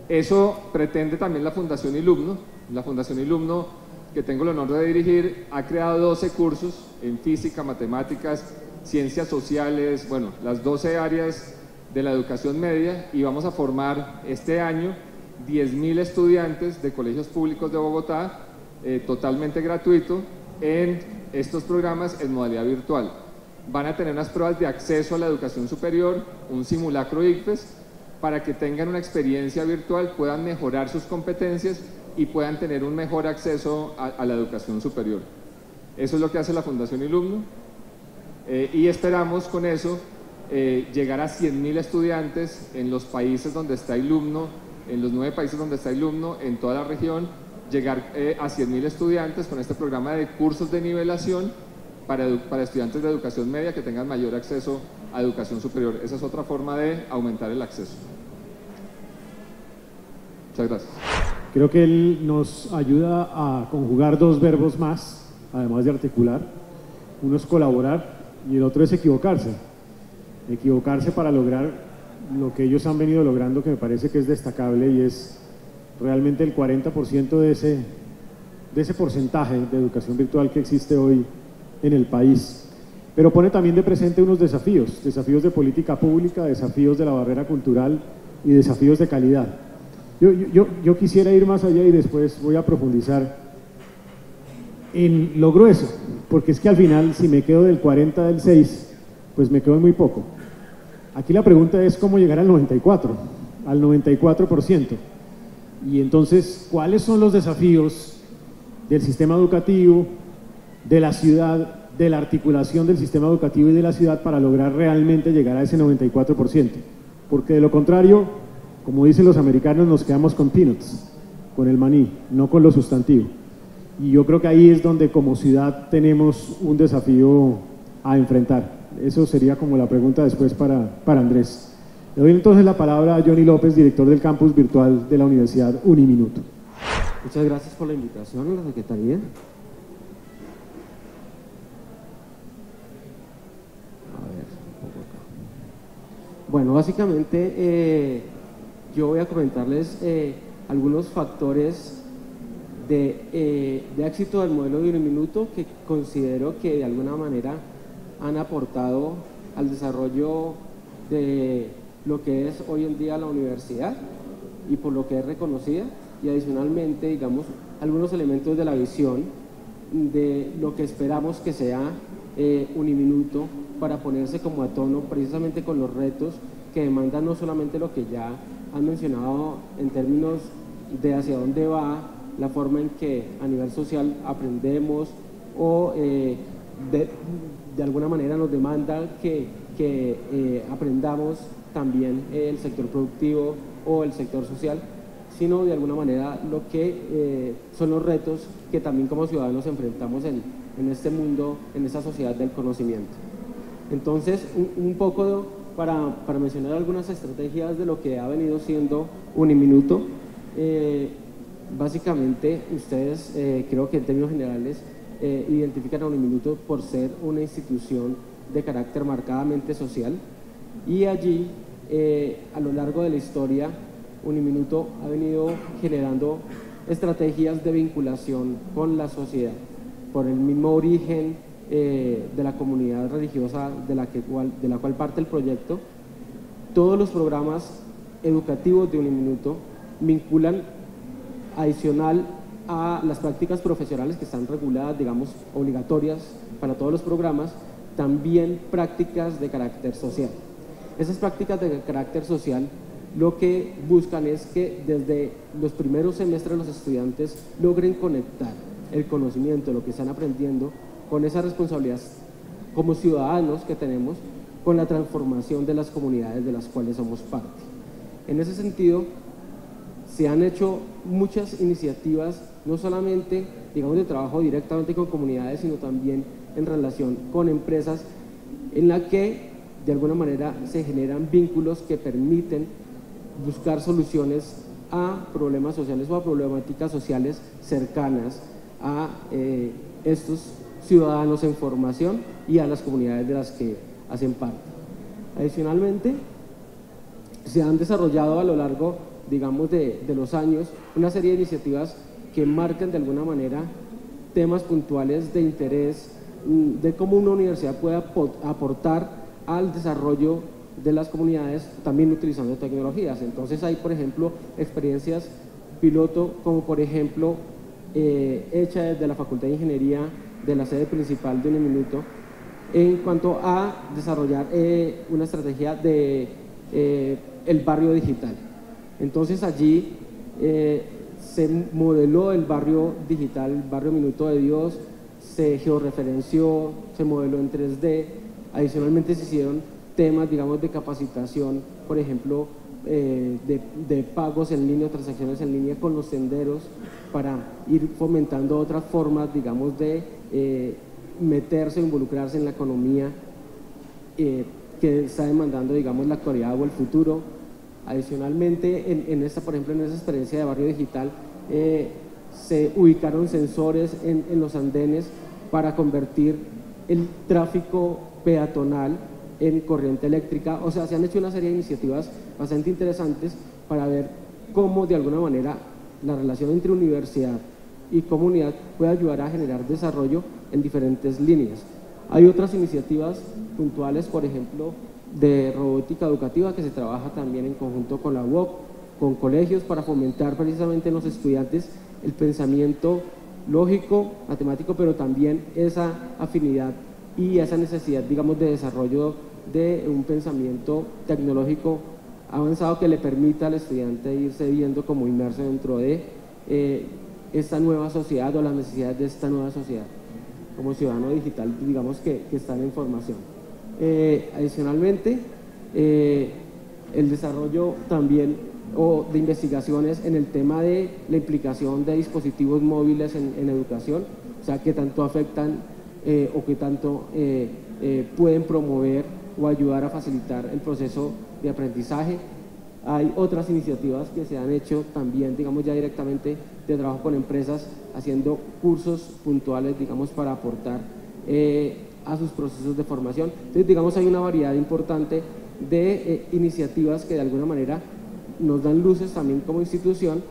Eso pretende también la Fundación Ilumno. La Fundación Ilumno, que tengo el honor de dirigir, ha creado 12 cursos en física, matemáticas, ciencias sociales, bueno, las 12 áreas de la educación media, y vamos a formar este año 10.000 estudiantes de colegios públicos de Bogotá, totalmente gratuito, en estos programas en modalidad virtual. Van a tener unas pruebas de acceso a la educación superior, un simulacro ICFES, para que tengan una experiencia virtual, puedan mejorar sus competencias y puedan tener un mejor acceso a la educación superior. Eso es lo que hace la Fundación Ilumno, y esperamos con eso llegar a 100.000 estudiantes en los países donde está Ilumno, en los 9 países donde está Ilumno, en toda la región, llegar a 100.000 estudiantes con este programa de cursos de nivelación para estudiantes de educación media que tengan mayor acceso a educación superior. Esa es otra forma de aumentar el acceso. Muchas gracias. Creo que él nos ayuda a conjugar 2 verbos más, además de articular. Uno es colaborar y el otro es equivocarse. Equivocarse para lograr lo que ellos han venido logrando, que me parece que es destacable, y es realmente el 40% de ese porcentaje de educación virtual que existe hoy en el país. Pero pone también de presente unos desafíos de política pública, desafíos de la barrera cultural y desafíos de calidad. Yo quisiera ir más allá y después voy a profundizar en lo grueso, porque es que al final, si me quedo del 40 del 6, pues me quedo en muy poco. Aquí la pregunta es cómo llegar al 94%. Y entonces, ¿cuáles son los desafíos del sistema educativo, de la ciudad, de la articulación del sistema educativo y de la ciudad para lograr realmente llegar a ese 94%? Porque de lo contrario, como dicen los americanos, nos quedamos con peanuts, con el maní, no con lo sustantivo. Y yo creo que ahí es donde como ciudad tenemos un desafío a enfrentar. Eso sería como la pregunta después para Andrés. Le doy entonces la palabra a Johnny López, director del campus virtual de la Universidad Uniminuto. Muchas gracias por la invitación a la Secretaría. A ver, un poco acá. Bueno, básicamente yo voy a comentarles algunos factores de éxito del modelo de Uniminuto que considero que de alguna manera han aportado al desarrollo de lo que es hoy en día la universidad y por lo que es reconocida, y adicionalmente, digamos, algunos elementos de la visión de lo que esperamos que sea Uniminuto para ponerse como a tono precisamente con los retos que demandan no solamente lo que ya han mencionado en términos de hacia dónde va, la forma en que a nivel social aprendemos o de alguna manera nos demanda que aprendamos también el sector productivo o el sector social, sino de alguna manera lo que son los retos que también como ciudadanos enfrentamos en este mundo, en esta sociedad del conocimiento. Entonces, un poco para mencionar algunas estrategias de lo que ha venido siendo Uniminuto, básicamente ustedes creo que en términos generales identifican a Uniminuto por ser una institución de carácter marcadamente social. Y allí, a lo largo de la historia, Uniminuto ha venido generando estrategias de vinculación con la sociedad, por el mismo origen de la comunidad religiosa de la cual parte el proyecto. Todos los programas educativos de Uniminuto vinculan, adicional a las prácticas profesionales que están reguladas, digamos, obligatorias para todos los programas, también prácticas de carácter social. Esas prácticas de carácter social lo que buscan es que desde los primeros semestres los estudiantes logren conectar el conocimiento, lo que están aprendiendo, con esa responsabilidad como ciudadanos que tenemos, con la transformación de las comunidades de las cuales somos parte. En ese sentido, se han hecho muchas iniciativas, no solamente, digamos, de trabajo directamente con comunidades, sino también en relación con empresas, en la que de alguna manera se generan vínculos que permiten buscar soluciones a problemas sociales o a problemáticas sociales cercanas a estos ciudadanos en formación y a las comunidades de las que hacen parte. Adicionalmente, se han desarrollado a lo largo, digamos, de los años una serie de iniciativas que marcan de alguna manera temas puntuales de interés de cómo una universidad puede aportar al desarrollo de las comunidades, también utilizando tecnologías. Entonces hay, por ejemplo, experiencias piloto, como por ejemplo hecha desde la Facultad de Ingeniería de la sede principal de Uniminuto, en cuanto a desarrollar una estrategia de el barrio digital. Entonces allí se modeló el barrio digital, el barrio Minuto de Dios, se georreferenció, se modeló en 3D, adicionalmente se hicieron temas, digamos, de capacitación, por ejemplo, de pagos en línea, transacciones en línea con los senderos, para ir fomentando otras formas, digamos, de meterse, involucrarse en la economía que está demandando, digamos, la actualidad o el futuro. Adicionalmente, por ejemplo, en esa experiencia de barrio digital, se ubicaron sensores en los andenes para convertir el tráfico peatonal en corriente eléctrica. O sea, se han hecho una serie de iniciativas bastante interesantes para ver cómo de alguna manera la relación entre universidad y comunidad puede ayudar a generar desarrollo en diferentes líneas. Hay otras iniciativas puntuales, por ejemplo, de robótica educativa, que se trabaja también en conjunto con la UOC, con colegios, para fomentar precisamente en los estudiantes el pensamiento lógico, matemático, pero también esa afinidad y esa necesidad, digamos, de desarrollo de un pensamiento tecnológico avanzado que le permita al estudiante irse viendo como inmerso dentro de esta nueva sociedad o las necesidades de esta nueva sociedad, como ciudadano digital, digamos, que están en formación. Adicionalmente, el desarrollo también de investigaciones en el tema de la implicación de dispositivos móviles en educación, o sea, que tanto afectan o que tanto pueden promover o ayudar a facilitar el proceso de aprendizaje. Hay otras iniciativas que se han hecho también, digamos, ya directamente de trabajo con empresas, haciendo cursos puntuales, digamos, para aportar a sus procesos de formación. Entonces, digamos, hay una variedad importante de iniciativas que de alguna manera nos dan luces también como institución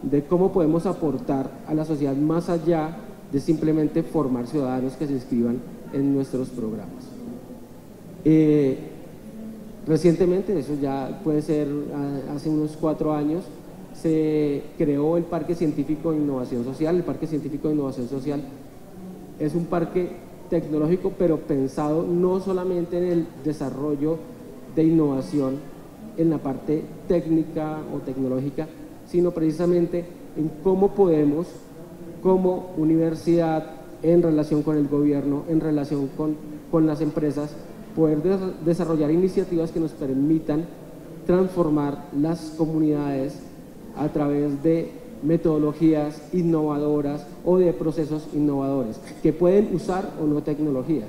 de cómo podemos aportar a la sociedad más allá de simplemente formar ciudadanos que se inscriban en nuestros programas. Recientemente, eso ya puede ser hace unos 4 años, se creó el Parque Científico de Innovación Social. El Parque Científico de Innovación Social es un parque tecnológico, pero pensado no solamente en el desarrollo de innovación en la parte técnica o tecnológica, sino precisamente en cómo podemos, como universidad, en relación con el gobierno, en relación con las empresas, poder desarrollar iniciativas que nos permitan transformar las comunidades a través de metodologías innovadoras o de procesos innovadores que pueden usar o no tecnología.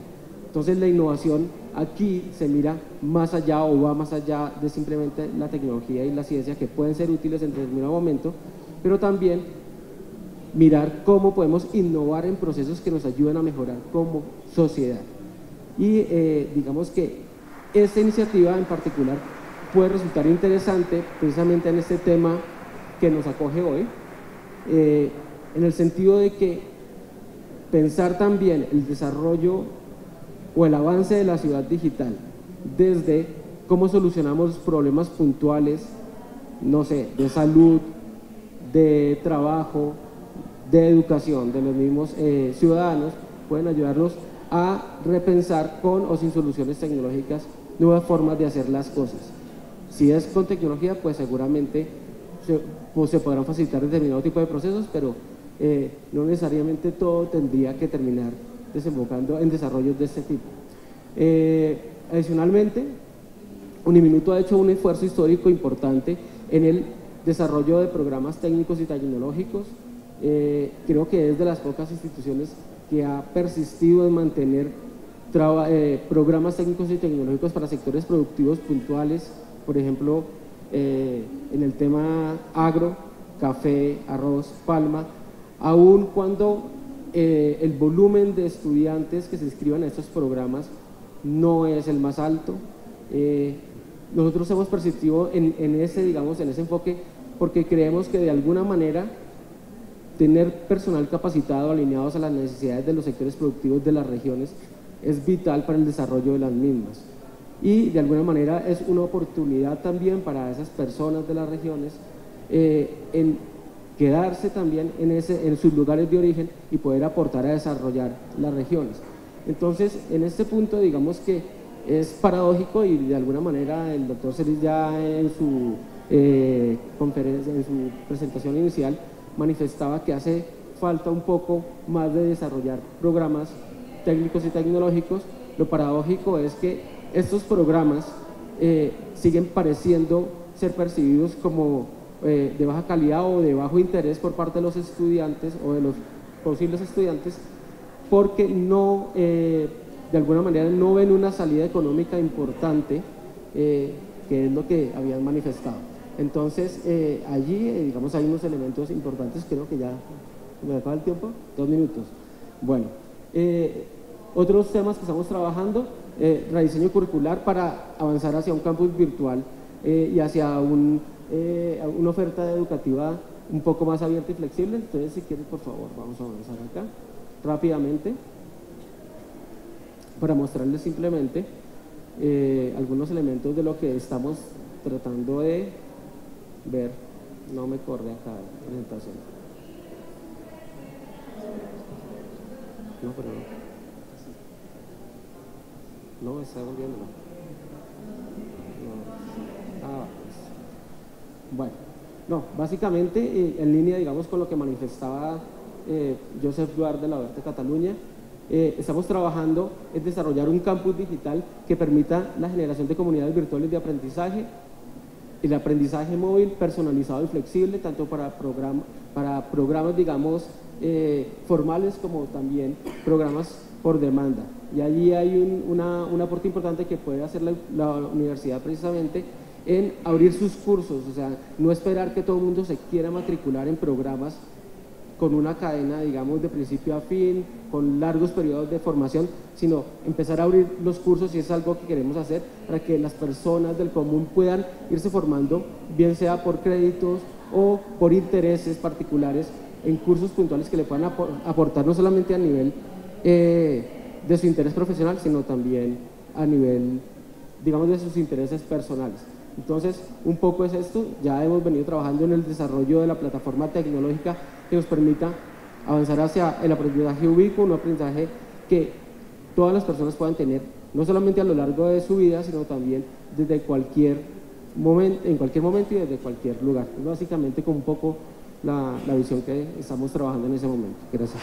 Entonces la innovación aquí se mira más allá o va más allá de simplemente la tecnología y la ciencia, que pueden ser útiles en determinado momento, pero también mirar cómo podemos innovar en procesos que nos ayuden a mejorar como sociedad. Y digamos que esta iniciativa en particular puede resultar interesante precisamente en este tema que nos acoge hoy, en el sentido de que pensar también el desarrollo o el avance de la ciudad digital desde cómo solucionamos problemas puntuales, no sé, de salud, de trabajo, de educación de los mismos ciudadanos, pueden ayudarnos a repensar con o sin soluciones tecnológicas nuevas formas de hacer las cosas. Si es con tecnología, pues seguramente se podrán facilitar determinado tipo de procesos, pero no necesariamente todo tendría que terminar desembocando en desarrollos de este tipo. Adicionalmente, Uniminuto ha hecho un esfuerzo histórico importante en el desarrollo de programas técnicos y tecnológicos. Creo que es de las pocas instituciones que ha persistido en mantener programas técnicos y tecnológicos para sectores productivos puntuales, por ejemplo, en el tema agro, café, arroz, palma, aun cuando el volumen de estudiantes que se inscriban a estos programas no es el más alto. Nosotros hemos persistido en ese enfoque porque creemos que de alguna manera tener personal capacitado alineados a las necesidades de los sectores productivos de las regiones es vital para el desarrollo de las mismas, y de alguna manera es una oportunidad también para esas personas de las regiones en quedarse también en sus lugares de origen y poder aportar a desarrollar las regiones. Entonces, en este punto, digamos que es paradójico, y de alguna manera el doctor Celis ya en su conferencia, en su presentación inicial, manifestaba que hace falta un poco más de desarrollar programas técnicos y tecnológicos. Lo paradójico es que estos programas siguen pareciendo ser percibidos como de baja calidad o de bajo interés por parte de los estudiantes o de los posibles estudiantes, porque no, de alguna manera no ven una salida económica importante, que es lo que habían manifestado. Entonces, allí, digamos, hay unos elementos importantes. Creo que ya me acaba el tiempo, 2 minutos. Bueno, otros temas que estamos trabajando, rediseño curricular para avanzar hacia un campus virtual y hacia una oferta educativa un poco más abierta y flexible. Entonces, si quieres, por favor, vamos a avanzar acá rápidamente para mostrarles simplemente algunos elementos de lo que estamos tratando de ver. No me corre acá la presentación. No, pero no me está volviendo. Bueno, no, básicamente en línea, digamos, con lo que manifestaba Joseph Duarte de la Oberta Cataluña, estamos trabajando en desarrollar un campus digital que permita la generación de comunidades virtuales de aprendizaje, el aprendizaje móvil personalizado y flexible, tanto para programas, digamos, formales, como también programas por demanda. Y allí hay un aporte importante que puede hacer la universidad precisamente en abrir sus cursos, o sea, no esperar que todo el mundo se quiera matricular en programas con una cadena, digamos, de principio a fin, con largos periodos de formación, sino empezar a abrir los cursos, y es algo que queremos hacer para que las personas del común puedan irse formando, bien sea por créditos o por intereses particulares, en cursos puntuales que le puedan aportar no solamente a nivel de su interés profesional, sino también a nivel, digamos, de sus intereses personales. Entonces, un poco es esto. Ya hemos venido trabajando en el desarrollo de la plataforma tecnológica que nos permita avanzar hacia el aprendizaje ubicuo, un aprendizaje que todas las personas puedan tener, no solamente a lo largo de su vida, sino también desde cualquier momento, en cualquier momento y desde cualquier lugar. Es básicamente como un poco la visión que estamos trabajando en ese momento. Gracias.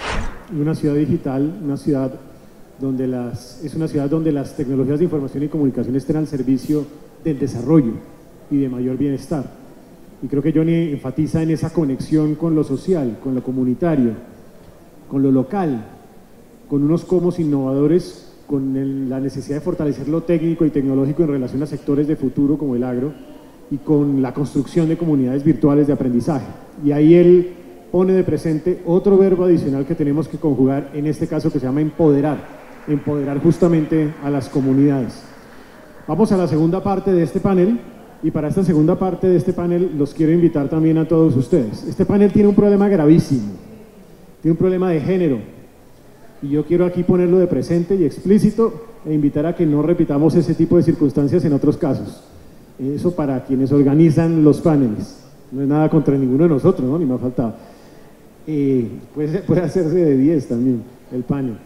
Una ciudad digital, una ciudad donde las tecnologías de información y comunicación estén al servicio del desarrollo y de mayor bienestar. Y creo que Johnny enfatiza en esa conexión con lo social, con lo comunitario, con lo local, con unos comos innovadores, con la necesidad de fortalecer lo técnico y tecnológico en relación a sectores de futuro como el agro, y con la construcción de comunidades virtuales de aprendizaje. Y ahí él pone de presente otro verbo adicional que tenemos que conjugar, en este caso, que se llama empoderar justamente a las comunidades. Vamos a la segunda parte de este panel, y para esta segunda parte de este panel los quiero invitar también a todos ustedes. Este panel tiene un problema gravísimo, tiene un problema de género, y yo quiero aquí ponerlo de presente y explícito e invitar a que no repitamos ese tipo de circunstancias en otros casos. Eso para quienes organizan los paneles. No es nada contra ninguno de nosotros, ¿no? Ni me ha faltado. Puede hacerse de 10 también el panel.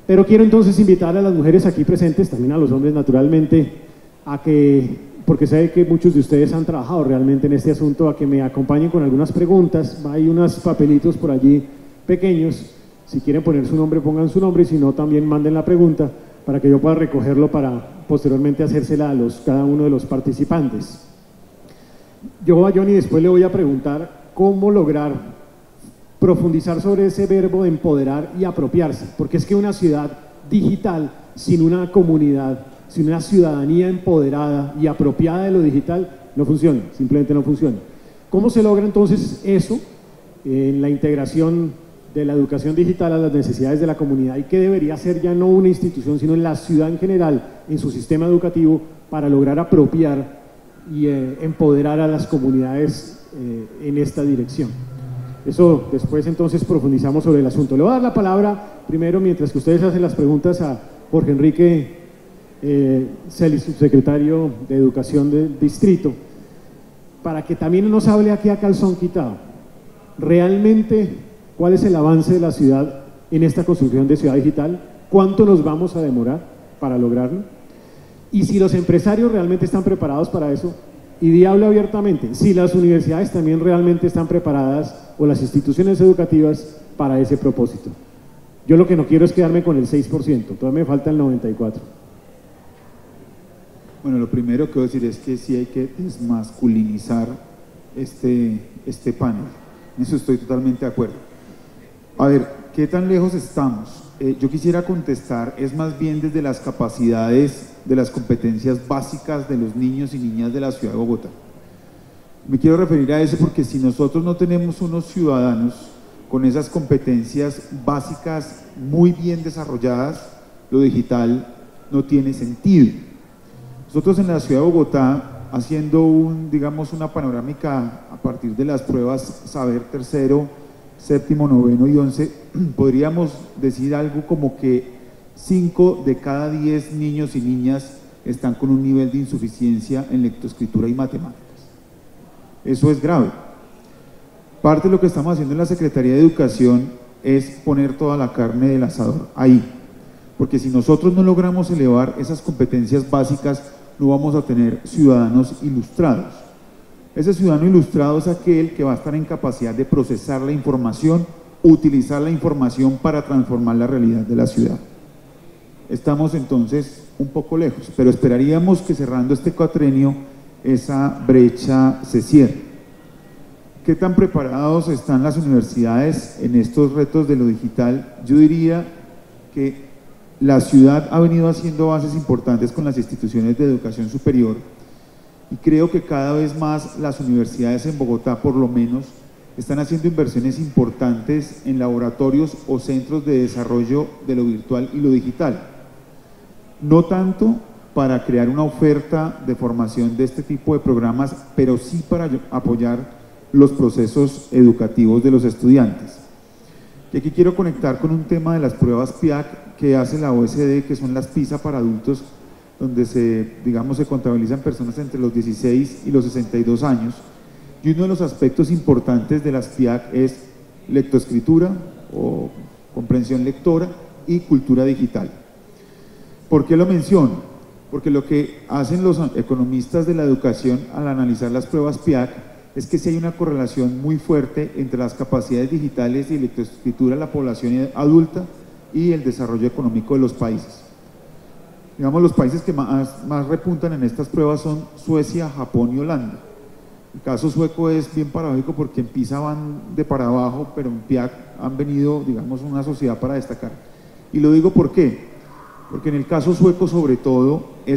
Pero quiero entonces invitar a las mujeres aquí presentes, también a los hombres naturalmente, a que, porque sé que muchos de ustedes han trabajado realmente en este asunto, a que me acompañen con algunas preguntas. Hay unos papelitos por allí pequeños. Si quieren poner su nombre, pongan su nombre, y si no, también manden la pregunta para que yo pueda recogerlo para posteriormente hacérsela a cada uno de los participantes. Yo a Johnny después le voy a preguntar cómo lograr profundizar sobre ese verbo de empoderar y apropiarse, porque es que una ciudad digital sin una comunidad, sin una ciudadanía empoderada y apropiada de lo digital, no funciona, simplemente no funciona. ¿Cómo se logra entonces eso en la integración de la educación digital a las necesidades de la comunidad, y qué debería ser ya no una institución, sino en la ciudad en general, en su sistema educativo, para lograr apropiar y empoderar a las comunidades en esta dirección? Eso después entonces profundizamos sobre el asunto. Le voy a dar la palabra primero, mientras que ustedes hacen las preguntas, a Jorge Enrique Celis, subsecretario de Educación del Distrito, para que también nos hable aquí a calzón quitado. Realmente, ¿cuál es el avance de la ciudad en esta construcción de ciudad digital? ¿Cuánto nos vamos a demorar para lograrlo? Y si los empresarios realmente están preparados para eso, y diablo abiertamente, si las universidades también realmente están preparadas, o las instituciones educativas, para ese propósito. Yo lo que no quiero es quedarme con el 6%, todavía me falta el 94%. Bueno, lo primero que voy a decir es que sí hay que desmasculinizar este panel. En eso estoy totalmente de acuerdo. A ver, ¿qué tan lejos estamos? Yo quisiera contestar, es más bien desde las capacidades, de las competencias básicas de los niños y niñas de la ciudad de Bogotá. Me quiero referir a eso porque si nosotros no tenemos unos ciudadanos con esas competencias básicas muy bien desarrolladas, lo digital no tiene sentido. Nosotros en la ciudad de Bogotá, haciendo digamos una panorámica a partir de las pruebas Saber tercero, séptimo, noveno y 11, podríamos decir algo como que 5 de cada 10 niños y niñas están con un nivel de insuficiencia en lectoescritura y matemáticas. Eso es grave. Parte de lo que estamos haciendo en la Secretaría de Educación es poner toda la carne del asador ahí, porque si nosotros no logramos elevar esas competencias básicas, no vamos a tener ciudadanos ilustrados. Ese ciudadano ilustrado es aquel que va a estar en capacidad de procesar la información, utilizar la información para transformar la realidad de la ciudad. Estamos entonces un poco lejos, pero esperaríamos que cerrando este cuatrenio esa brecha se cierre. ¿Qué tan preparados están las universidades en estos retos de lo digital? Yo diría que la ciudad ha venido haciendo bases importantes con las instituciones de educación superior, y creo que cada vez más las universidades en Bogotá, por lo menos, están haciendo inversiones importantes en laboratorios o centros de desarrollo de lo virtual y lo digital. No tanto para crear una oferta de formación de este tipo de programas, pero sí para apoyar los procesos educativos de los estudiantes. Y aquí quiero conectar con un tema de las pruebas PIAC que hace la OECD, que son las PISA para adultos, donde se contabilizan personas entre los 16 y los 62 años. Y uno de los aspectos importantes de las PIAC es lectoescritura o comprensión lectora y cultura digital. ¿Por qué lo menciono? Porque lo que hacen los economistas de la educación al analizar las pruebas PIAC es que sí hay una correlación muy fuerte entre las capacidades digitales y lectoescritura de la población adulta y el desarrollo económico de los países. Digamos, los países que más repuntan en estas pruebas son Suecia, Japón y Holanda. El caso sueco es bien paradójico porque en PISA van de para abajo, pero en PIAC han venido, digamos, una sociedad para destacar. Y lo digo ¿por qué? Porque en el caso sueco, sobre todo, el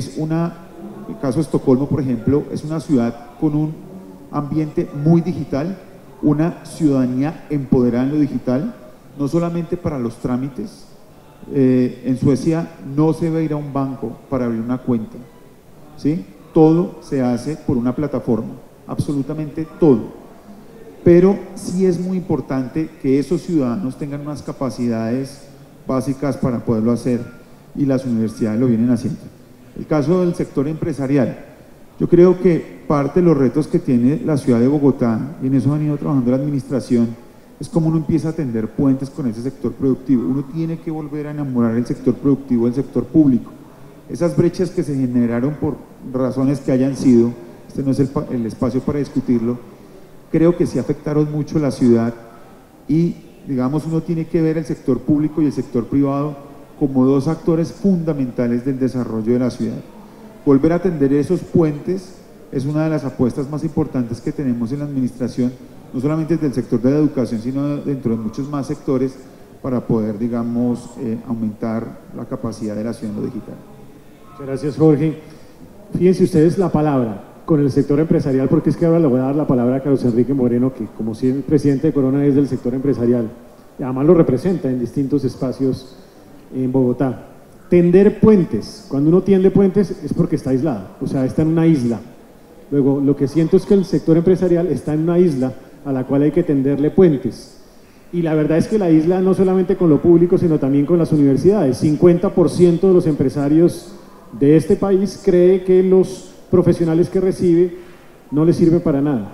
caso de Estocolmo, por ejemplo, es una ciudad con un ambiente muy digital, una ciudadanía empoderada en lo digital, no solamente para los trámites. En Suecia no se va a ir a un banco para abrir una cuenta, ¿sí? Todo se hace por una plataforma, absolutamente todo. Pero sí es muy importante que esos ciudadanos tengan unas capacidades básicas para poderlo hacer, y las universidades lo vienen haciendo. El caso del sector empresarial, yo creo que parte de los retos que tiene la ciudad de Bogotá, y en eso ha venido trabajando la administración, es cómo uno empieza a tender puentes con ese sector productivo. Uno tiene que volver a enamorar el sector productivo del sector público. Esas brechas que se generaron por razones que hayan sido, este no es el espacio para discutirlo, creo que sí afectaron mucho la ciudad, y digamos uno tiene que ver el sector público y el sector privado como dos actores fundamentales del desarrollo de la ciudad. Volver a tender esos puentes es una de las apuestas más importantes que tenemos en la administración, no solamente desde el sector de la educación, sino dentro de muchos más sectores, para poder, digamos, aumentar la capacidad de la ciudad en lo digital. Muchas gracias, Jorge. Fíjense ustedes la palabra con el sector empresarial, porque es que ahora le voy a dar la palabra a Carlos Enrique Moreno, que como si el presidente de Corona es del sector empresarial, y además lo representa en distintos espacios en Bogotá. Tender puentes, cuando uno tiende puentes es porque está aislado, o sea, está en una isla. Luego, lo que siento es que el sector empresarial está en una isla a la cual hay que tenderle puentes. Y la verdad es que la isla no solamente con lo público, sino también con las universidades. 50% de los empresarios de este país cree que los profesionales que recibe no les sirven para nada,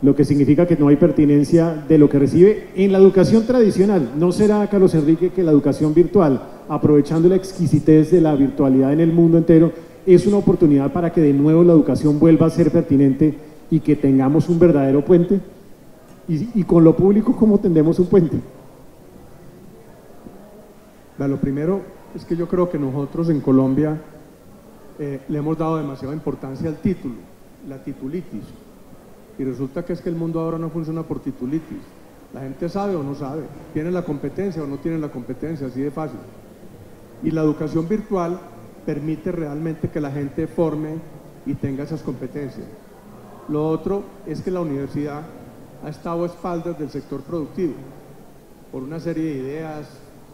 lo que significa que no hay pertinencia de lo que recibe en la educación tradicional. ¿No será, Carlos Enrique, que la educación virtual, aprovechando la exquisitez de la virtualidad en el mundo entero, es una oportunidad para que de nuevo la educación vuelva a ser pertinente y que tengamos un verdadero puente? Y con lo público, ¿cómo tendemos un puente? Lo primero es que yo creo que nosotros en Colombia le hemos dado demasiada importancia al título, la titulitis. Y resulta que es que el mundo ahora no funciona por titulitis. La gente sabe o no sabe, tiene la competencia o no tiene la competencia, así de fácil. Y la educación virtual permite realmente que la gente forme y tenga esas competencias. Lo otro es que la universidad ha estado a espaldas del sector productivo por una serie de ideas,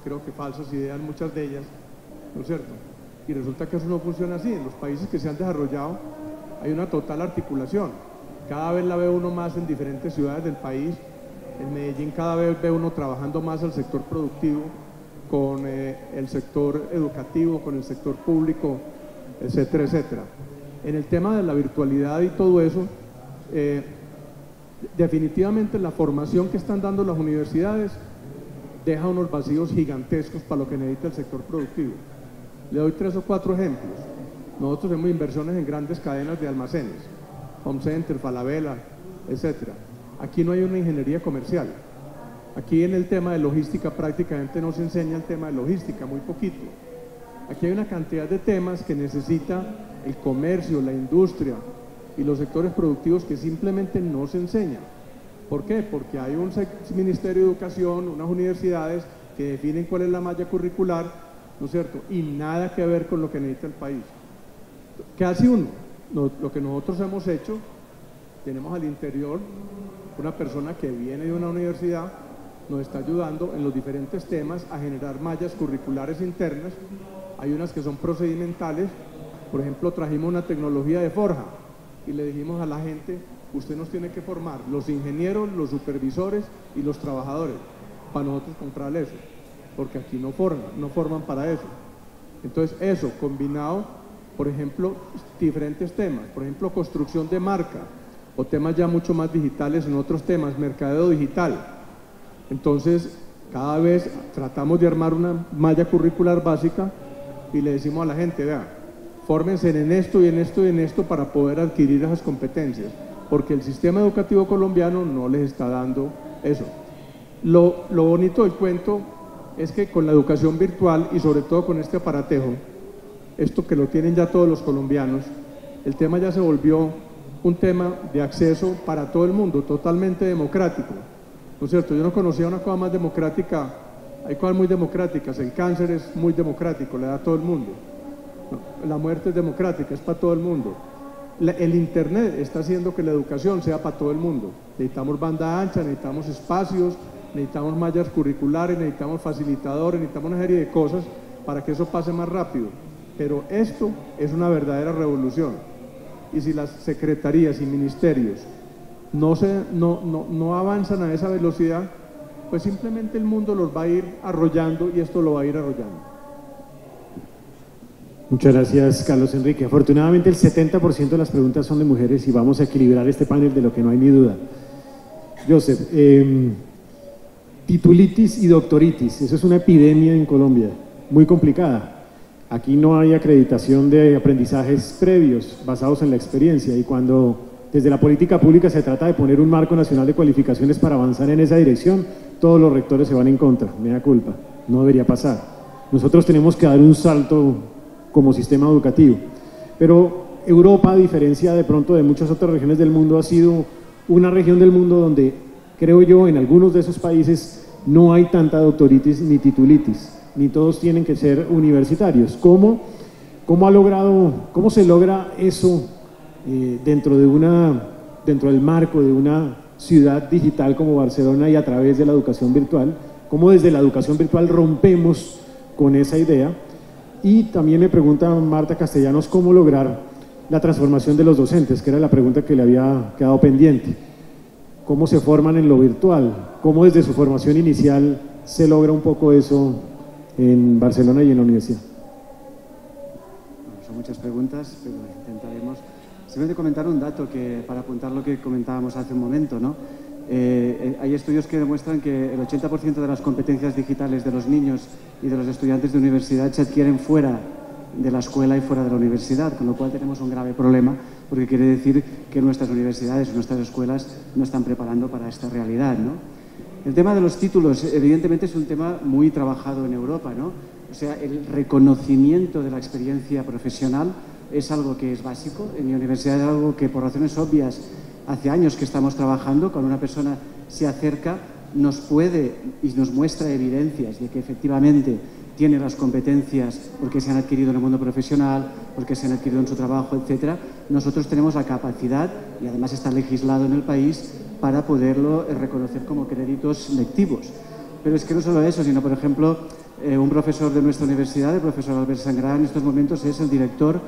creo que falsas ideas, muchas de ellas, ¿no es cierto? Y resulta que eso no funciona así. En los países que se han desarrollado hay una total articulación. Cada vez la ve uno más en diferentes ciudades del país. En Medellín cada vez ve uno trabajando más al sector productivo con el sector educativo, con el sector público, etcétera, etcétera. En el tema de la virtualidad y todo eso, definitivamente la formación que están dando las universidades deja unos vacíos gigantescos para lo que necesita el sector productivo. Le doy 3 o 4 ejemplos. Nosotros hacemos inversiones en grandes cadenas de almacenes, Home Center, Falabella, etcétera. Aquí no hay una ingeniería comercial. Aquí en el tema de logística prácticamente no se enseña el tema de logística, muy poquito. Aquí hay una cantidad de temas que necesita el comercio, la industria y los sectores productivos que simplemente no se enseñan. ¿Por qué? Porque hay un Ministerio de Educación, unas universidades que definen cuál es la malla curricular, ¿no es cierto? Y nada que ver con lo que necesita el país. ¿Qué hace uno? Lo que nosotros hemos hecho, tenemos al interior una persona que viene de una universidad, nos está ayudando en los diferentes temas a generar mallas curriculares internas. Hay unas que son procedimentales. Por ejemplo, trajimos una tecnología de forja y le dijimos a la gente: usted nos tiene que formar, los ingenieros, los supervisores y los trabajadores, para nosotros comprar eso, porque aquí no forman para eso. Entonces eso, combinado, por ejemplo, diferentes temas, por ejemplo, construcción de marca, o temas ya mucho más digitales en otros temas, mercadeo digital. Entonces, cada vez tratamos de armar una malla curricular básica y le decimos a la gente: vea, fórmense en esto y en esto y en esto para poder adquirir esas competencias, porque el sistema educativo colombiano no les está dando eso. Lo bonito del cuento es que con la educación virtual y sobre todo con este aparatejo, esto que lo tienen ya todos los colombianos, el tema ya se volvió un tema de acceso para todo el mundo, totalmente democrático, ¿no es cierto? Yo no conocía una cosa más democrática. Hay cosas muy democráticas, el cáncer es muy democrático, le da a todo el mundo, la muerte es democrática, es para todo el mundo. El internet está haciendo que la educación sea para todo el mundo. Necesitamos banda ancha, necesitamos espacios, necesitamos mallas curriculares, necesitamos facilitadores, necesitamos una serie de cosas para que eso pase más rápido. Pero esto es una verdadera revolución. Y si las secretarías y ministerios no avanzan a esa velocidad, pues simplemente el mundo los va a ir arrollando y esto lo va a ir arrollando. Muchas gracias, Carlos Enrique. Afortunadamente el 70% de las preguntas son de mujeres y vamos a equilibrar este panel, de lo que no hay ni duda. Joseph, titulitis y doctoritis, eso es una epidemia en Colombia, muy complicada. Aquí no hay acreditación de aprendizajes previos basados en la experiencia, y cuando desde la política pública se trata de poner un marco nacional de cualificaciones para avanzar en esa dirección, todos los rectores se van en contra. Me da culpa, no debería pasar. Nosotros tenemos que dar un salto como sistema educativo. Pero Europa, a diferencia de pronto de muchas otras regiones del mundo, ha sido una región del mundo donde, creo yo, en algunos de esos países no hay tanta doctoritis ni titulitis, ni todos tienen que ser universitarios. ¿Cómo se logra eso dentro del marco de una ciudad digital como Barcelona y a través de la educación virtual? ¿Cómo desde la educación virtual rompemos con esa idea? Y también me pregunta Marta Castellanos cómo lograr la transformación de los docentes, que era la pregunta que le había quedado pendiente. ¿Cómo se forman en lo virtual? ¿Cómo desde su formación inicial se logra un poco eso en Barcelona y en la universidad? Bueno, son muchas preguntas, pero intentaremos. Simplemente comentar un dato para apuntar lo que comentábamos hace un momento, ¿no? Hay estudios que demuestran que el 80% de las competencias digitales de los niños y de los estudiantes de universidad se adquieren fuera de la escuela y fuera de la universidad, con lo cual tenemos un grave problema, porque quiere decir que nuestras universidades, nuestras escuelas no están preparando para esta realidad, ¿no? El tema de los títulos, evidentemente, es un tema muy trabajado en Europa, ¿no? O sea, el reconocimiento de la experiencia profesional es algo que es básico. En mi universidad es algo que, por razones obvias, hace años que estamos trabajando. Cuando una persona se acerca, nos puede y nos muestra evidencias de que efectivamente tiene las competencias porque se han adquirido en el mundo profesional, porque se han adquirido en su trabajo, etcétera. Nosotros tenemos la capacidad, y además está legislado en el país, para poderlo reconocer como créditos lectivos. Pero es que no solo eso, sino, por ejemplo, un profesor de nuestra universidad, el profesor Albert Sangrá, en estos momentos es el director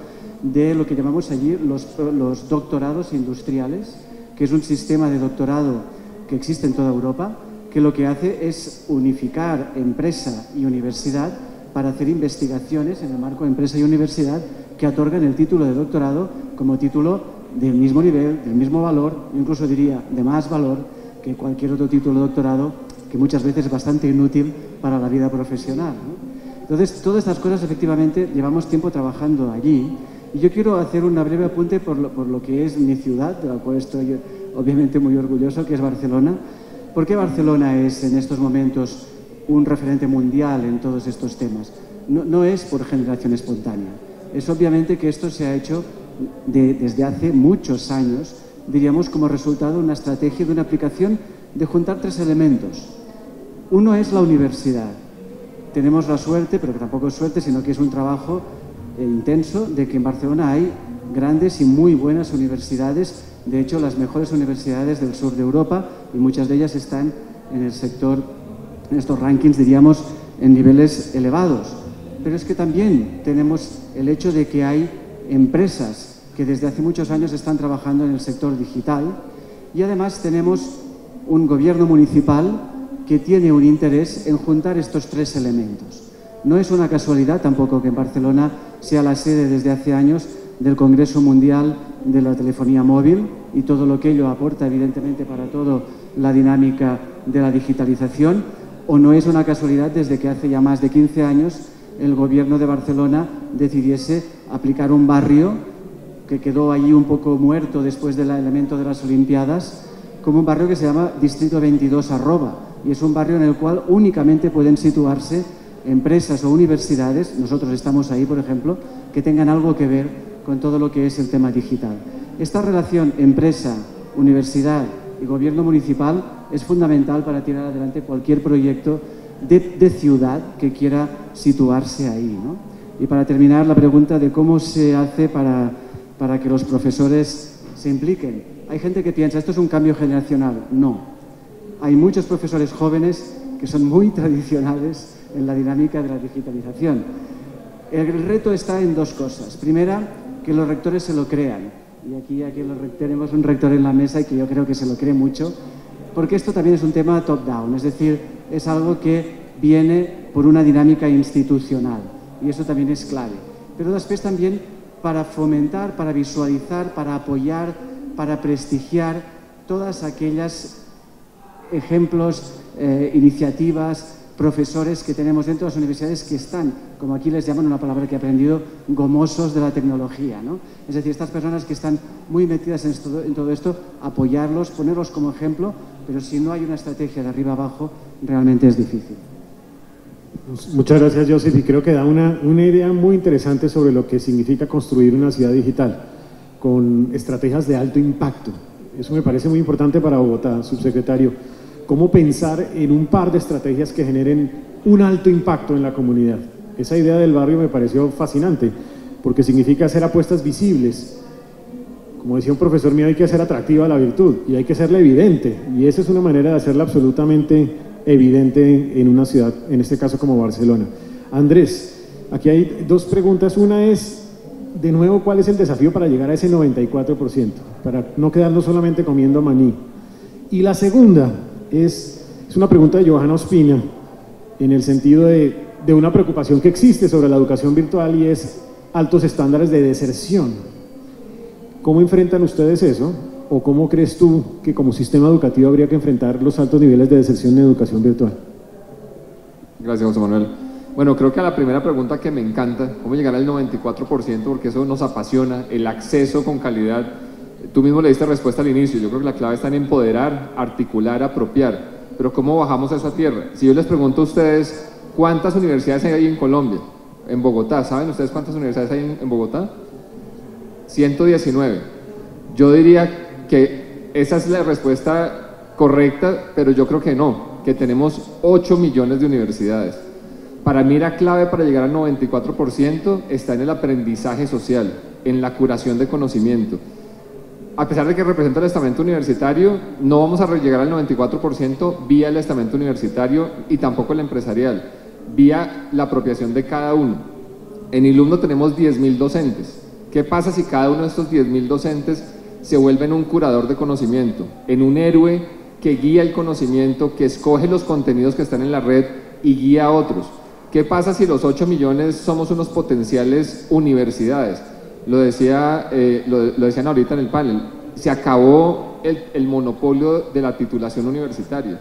de lo que llamamos allí los doctorados industriales, que es un sistema de doctorado que existe en toda Europa, que lo que hace es unificar empresa y universidad para hacer investigaciones en el marco de empresa y universidad que otorgan el título de doctorado como título del mismo nivel, del mismo valor, incluso diría de más valor que cualquier otro título de doctorado, que muchas veces es bastante inútil para la vida profesional, ¿no? Entonces, todas estas cosas efectivamente llevamos tiempo trabajando allí. Y yo quiero hacer una breve apunte por lo que es mi ciudad, de la cual estoy obviamente muy orgulloso, que es Barcelona. ¿Por qué Barcelona es en estos momentos un referente mundial en todos estos temas? No es por generación espontánea. Es obviamente que esto se ha hecho desde hace muchos años, diríamos, como resultado de una estrategia, de una aplicación de juntar tres elementos. Uno es la universidad. Tenemos la suerte, pero que tampoco es suerte, sino que es un trabajo intenso, de que en Barcelona hay grandes y muy buenas universidades, de hecho las mejores universidades del sur de Europa, y muchas de ellas están en el sector, en estos rankings, diríamos, en niveles elevados. Pero es que también tenemos el hecho de que hay empresas que desde hace muchos años están trabajando en el sector digital, y además tenemos un gobierno municipal que tiene un interés en juntar estos tres elementos. No es una casualidad tampoco que en Barcelona sea la sede desde hace años del Congreso Mundial de la Telefonía Móvil y todo lo que ello aporta, evidentemente, para toda la dinámica de la digitalización, o no es una casualidad desde que hace ya más de 15 años el Gobierno de Barcelona decidiese aplicar un barrio que quedó allí un poco muerto después del elemento de las Olimpiadas, como un barrio que se llama Distrito 22 Arroba, y es un barrio en el cual únicamente pueden situarse empresas o universidades, nosotros estamos ahí, por ejemplo, que tengan algo que ver con todo lo que es el tema digital. Esta relación empresa, universidad y gobierno municipal es fundamental para tirar adelante cualquier proyecto de ciudad que quiera situarse ahí, ¿no? Y para terminar, la pregunta de cómo se hace para que los profesores se impliquen. Hay gente que piensa, esto es un cambio generacional. No. Hay muchos profesores jóvenes que son muy tradicionales en la dinámica de la digitalización. El reto está en dos cosas. Primera, que los rectores se lo crean. Y aquí tenemos un rector en la mesa y que yo creo que se lo cree mucho, porque esto también es un tema top-down, es decir, es algo que viene por una dinámica institucional y eso también es clave. Pero después también para fomentar, para visualizar, para apoyar, para prestigiar todas aquellas ejemplos, iniciativas, profesores que tenemos dentro de las universidades que están, como aquí les llaman una palabra que he aprendido, gomosos de la tecnología, ¿no? Es decir, estas personas que están muy metidas en todo esto, apoyarlos, ponerlos como ejemplo, pero si no hay una estrategia de arriba abajo, realmente es difícil. Muchas gracias, Joseph, y creo que da una idea muy interesante sobre lo que significa construir una ciudad digital con estrategias de alto impacto. Eso me parece muy importante para Bogotá, subsecretario. ¿Cómo pensar en un par de estrategias que generen un alto impacto en la comunidad? Esa idea del barrio me pareció fascinante, porque significa hacer apuestas visibles. Como decía un profesor mío, hay que hacer atractiva la virtud y hay que hacerla evidente, y esa es una manera de hacerla absolutamente evidente en una ciudad, en este caso como Barcelona. Andrés, aquí hay dos preguntas. Una es, de nuevo, ¿cuál es el desafío para llegar a ese 94%? Para no quedarnos solamente comiendo maní. Y la segunda es una pregunta de Johanna Ospina, en el sentido de una preocupación que existe sobre la educación virtual, y es altos estándares de deserción. ¿Cómo enfrentan ustedes eso? ¿O cómo crees tú que como sistema educativo habría que enfrentar los altos niveles de deserción en educación virtual? Gracias, José Manuel. Bueno, creo que a la primera pregunta, que me encanta, cómo llegar al 94%, porque eso nos apasiona, el acceso con calidad. Tú mismo le diste respuesta al inicio. Yo creo que la clave está en empoderar, articular, apropiar. Pero ¿cómo bajamos eso a tierra? Si yo les pregunto a ustedes, ¿cuántas universidades hay en Colombia? En Bogotá, ¿saben ustedes cuántas universidades hay en Bogotá? 119. Yo diría que esa es la respuesta correcta, pero yo creo que no, que tenemos 8 millones de universidades. Para mí la clave para llegar al 94% está en el aprendizaje social, en la curación de conocimiento. A pesar de que representa el estamento universitario, no vamos a llegar al 94% vía el estamento universitario y tampoco el empresarial, vía la apropiación de cada uno. En Ilumno tenemos 10.000 docentes. ¿Qué pasa si cada uno de estos 10.000 docentes se vuelve en un curador de conocimiento, en un héroe que guía el conocimiento, que escoge los contenidos que están en la red y guía a otros? ¿Qué pasa si los 8 millones somos unos potenciales universidades? Lo decían ahorita en el panel, se acabó el monopolio de la titulación universitaria.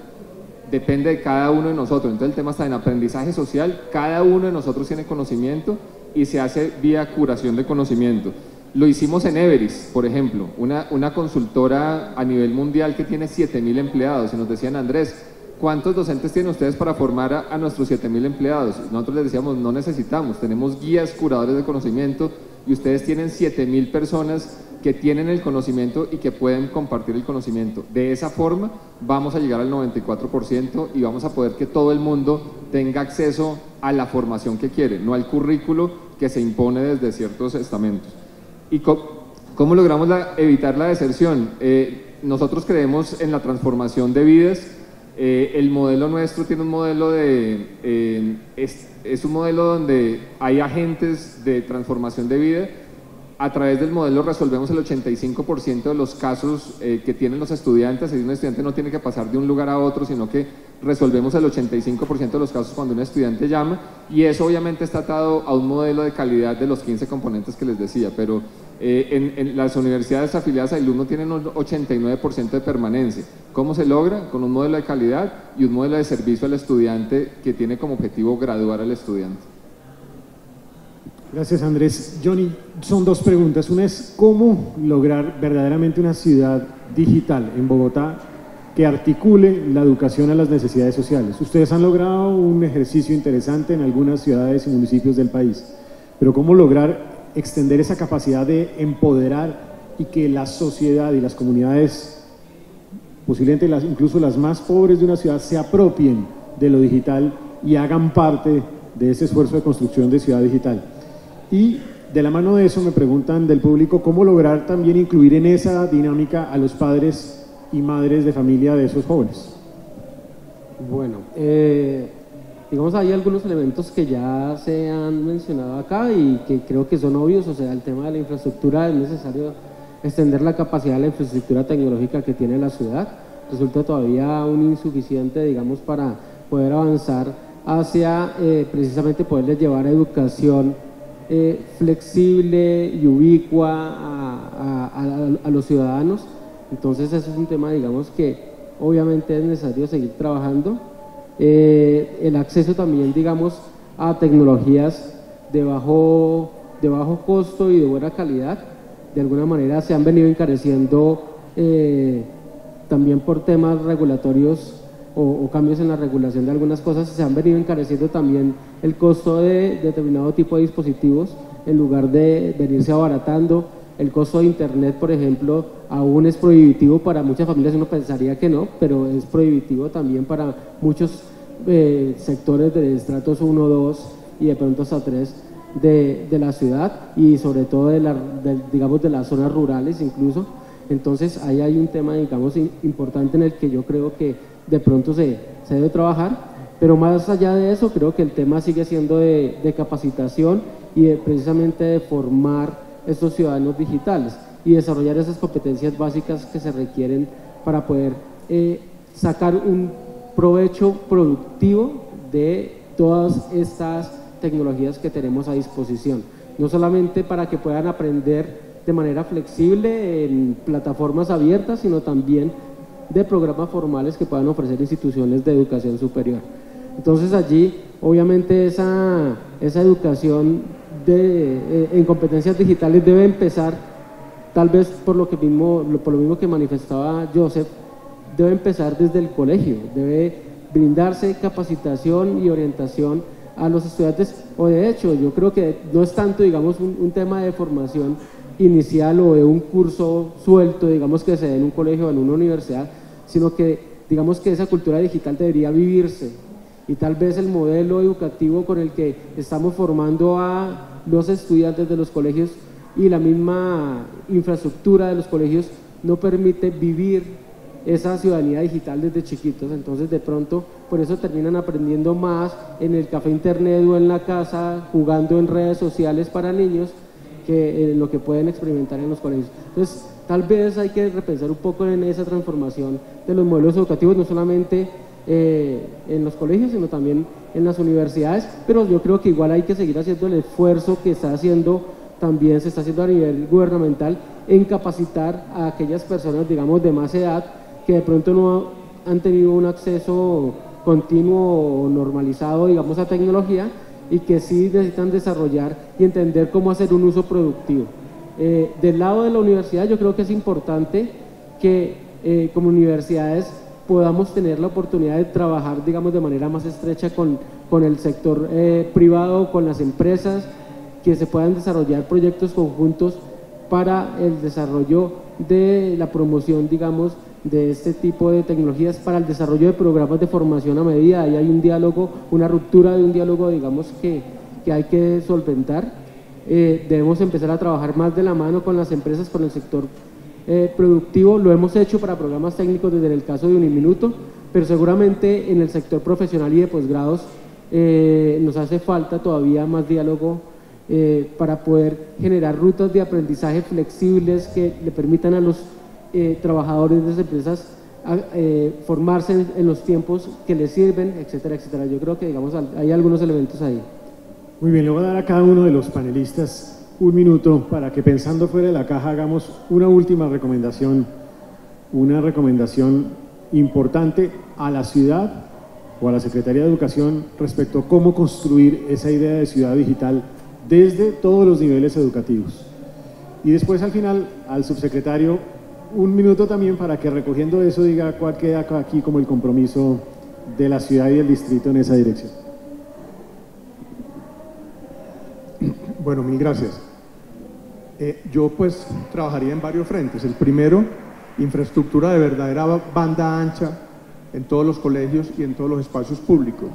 Depende de cada uno de nosotros. Entonces el tema está en aprendizaje social, cada uno de nosotros tiene conocimiento y se hace vía curación de conocimiento. Lo hicimos en Everis, por ejemplo, una consultora a nivel mundial que tiene 7.000 empleados, y nos decían, Andrés, ¿cuántos docentes tienen ustedes para formar a nuestros 7.000 empleados? Nosotros les decíamos, no necesitamos, tenemos guías, curadores de conocimiento, y ustedes tienen 7.000 personas que tienen el conocimiento y que pueden compartir el conocimiento. De esa forma vamos a llegar al 94% y vamos a poder que todo el mundo tenga acceso a la formación que quiere, no al currículo que se impone desde ciertos estamentos. ¿Y cómo logramos evitar la deserción? Nosotros creemos en la transformación de vidas. El modelo nuestro tiene un modelo es un modelo donde hay agentes de transformación de vida. A través del modelo resolvemos el 85% de los casos que tienen los estudiantes. Un estudiante no tiene que pasar de un lugar a otro, sino que resolvemos el 85% de los casos cuando un estudiante llama, y eso obviamente está atado a un modelo de calidad de los 15 componentes que les decía, pero en las universidades afiliadas a Ilumno tienen un 89% de permanencia. ¿Cómo se logra? Con un modelo de calidad y un modelo de servicio al estudiante que tiene como objetivo graduar al estudiante. Gracias, Andrés. Johnny, son dos preguntas. Una es, ¿cómo lograr verdaderamente una ciudad digital en Bogotá que articule la educación a las necesidades sociales? Ustedes han logrado un ejercicio interesante en algunas ciudades y municipios del país, pero ¿cómo lograr extender esa capacidad de empoderar y que la sociedad y las comunidades, posiblemente incluso las más pobres de una ciudad, se apropien de lo digital y hagan parte de ese esfuerzo de construcción de ciudad digital? Y de la mano de eso me preguntan del público, ¿cómo lograr también incluir en esa dinámica a los padres y madres de familia de esos jóvenes? Bueno, digamos, hay algunos elementos que ya se han mencionado acá y que creo que son obvios. O sea, el tema de la infraestructura, es necesario extender la capacidad de la infraestructura tecnológica que tiene la ciudad. Resulta todavía aún insuficiente, digamos, para poder avanzar hacia precisamente poderles llevar educación flexible y ubicua a los ciudadanos. Entonces ese es un tema, digamos, que obviamente es necesario seguir trabajando. El acceso también, digamos, a tecnologías de bajo costo y de buena calidad, de alguna manera se han venido encareciendo también por temas regulatorios o cambios en la regulación de algunas cosas. Se han venido encareciendo también el costo de determinado tipo de dispositivos, en lugar de venirse abaratando. El costo de internet, por ejemplo, aún es prohibitivo para muchas familias. Uno pensaría que no, pero es prohibitivo también para muchos sectores de estratos 1, 2 y de pronto hasta 3 de la ciudad, y sobre todo digamos, de las zonas rurales incluso. Entonces ahí hay un tema, digamos, importante en el que yo creo que de pronto se debe trabajar, pero más allá de eso creo que el tema sigue siendo de capacitación y precisamente de formar estos ciudadanos digitales y desarrollar esas competencias básicas que se requieren para poder sacar un provecho productivo de todas estas tecnologías que tenemos a disposición, no solamente para que puedan aprender de manera flexible en plataformas abiertas, sino también de programas formales que puedan ofrecer instituciones de educación superior. Entonces allí obviamente esa educación en competencias digitales debe empezar, tal vez por lo mismo que manifestaba Joseph, debe empezar desde el colegio, debe brindarse capacitación y orientación a los estudiantes, o de hecho yo creo que no es tanto, digamos, un tema de formación inicial o de un curso suelto, digamos, que se dé en un colegio o en una universidad, sino que digamos que esa cultura digital debería vivirse, y tal vez el modelo educativo con el que estamos formando a los estudiantes de los colegios y la misma infraestructura de los colegios no permite vivir esa ciudadanía digital desde chiquitos. Entonces de pronto por eso terminan aprendiendo más en el café internet o en la casa, jugando en redes sociales para niños, que lo que pueden experimentar en los colegios. Entonces tal vez hay que repensar un poco en esa transformación de los modelos educativos, no solamente en los colegios, sino también en las universidades, pero yo creo que igual hay que seguir haciendo el esfuerzo que se está haciendo a nivel gubernamental en capacitar a aquellas personas, digamos, de más edad, que de pronto no han tenido un acceso continuo o normalizado, digamos, a tecnología, y que sí necesitan desarrollar y entender cómo hacer un uso productivo. Del lado de la universidad, yo creo que es importante que como universidades podamos tener la oportunidad de trabajar, digamos, de manera más estrecha con el sector privado, con las empresas, que se puedan desarrollar proyectos conjuntos para el desarrollo de la promoción, digamos, de este tipo de tecnologías, para el desarrollo de programas de formación a medida. Ahí hay un diálogo, una ruptura de un diálogo, digamos, que hay que solventar. Debemos empezar a trabajar más de la mano con las empresas, con el sector productivo. Lo hemos hecho para programas técnicos desde el caso de Uniminuto, pero seguramente en el sector profesional y de posgrados nos hace falta todavía más diálogo para poder generar rutas de aprendizaje flexibles que le permitan a los trabajadores de las empresas formarse en los tiempos que les sirven, etcétera, etcétera. Yo creo que, digamos, hay algunos elementos ahí. Muy bien, le voy a dar a cada uno de los panelistas un minuto para que, pensando fuera de la caja, hagamos una última recomendación, una recomendación importante a la ciudad o a la Secretaría de Educación respecto a cómo construir esa idea de ciudad digital desde todos los niveles educativos. Y después, al final, al subsecretario, un minuto también para que, recogiendo eso, diga cuál queda aquí como el compromiso de la ciudad y del distrito en esa dirección. Bueno, mil gracias. Yo pues trabajaría en varios frentes. El primero, infraestructura de verdadera banda ancha en todos los colegios y en todos los espacios públicos.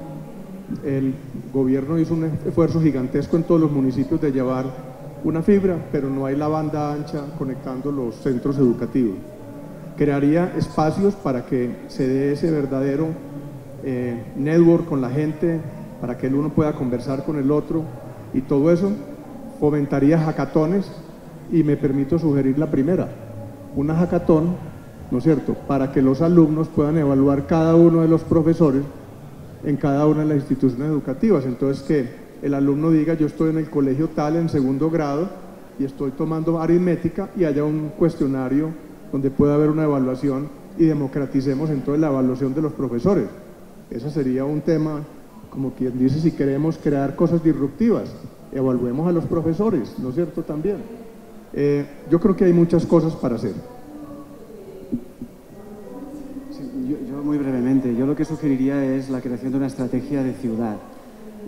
El gobierno hizo un esfuerzo gigantesco en todos los municipios de llevar una fibra, pero no hay la banda ancha conectando los centros educativos. Crearía espacios para que se dé ese verdadero network con la gente, para que el uno pueda conversar con el otro y todo eso. Fomentaría hackatones y me permito sugerir la primera, una hackatón, ¿no es cierto?, para que los alumnos puedan evaluar cada uno de los profesores en cada una de las instituciones educativas. Entonces, que el alumno diga: yo estoy en el colegio tal, en segundo grado, y estoy tomando aritmética, y haya un cuestionario donde pueda haber una evaluación, y democraticemos entonces la evaluación de los profesores. Ese sería un tema, como quien dice, si queremos crear cosas disruptivas, evaluemos a los profesores, ¿no es cierto?, también. Yo creo que hay muchas cosas para hacer. Yo muy brevemente, yo lo que sugeriría es la creación de una estrategia de ciudad.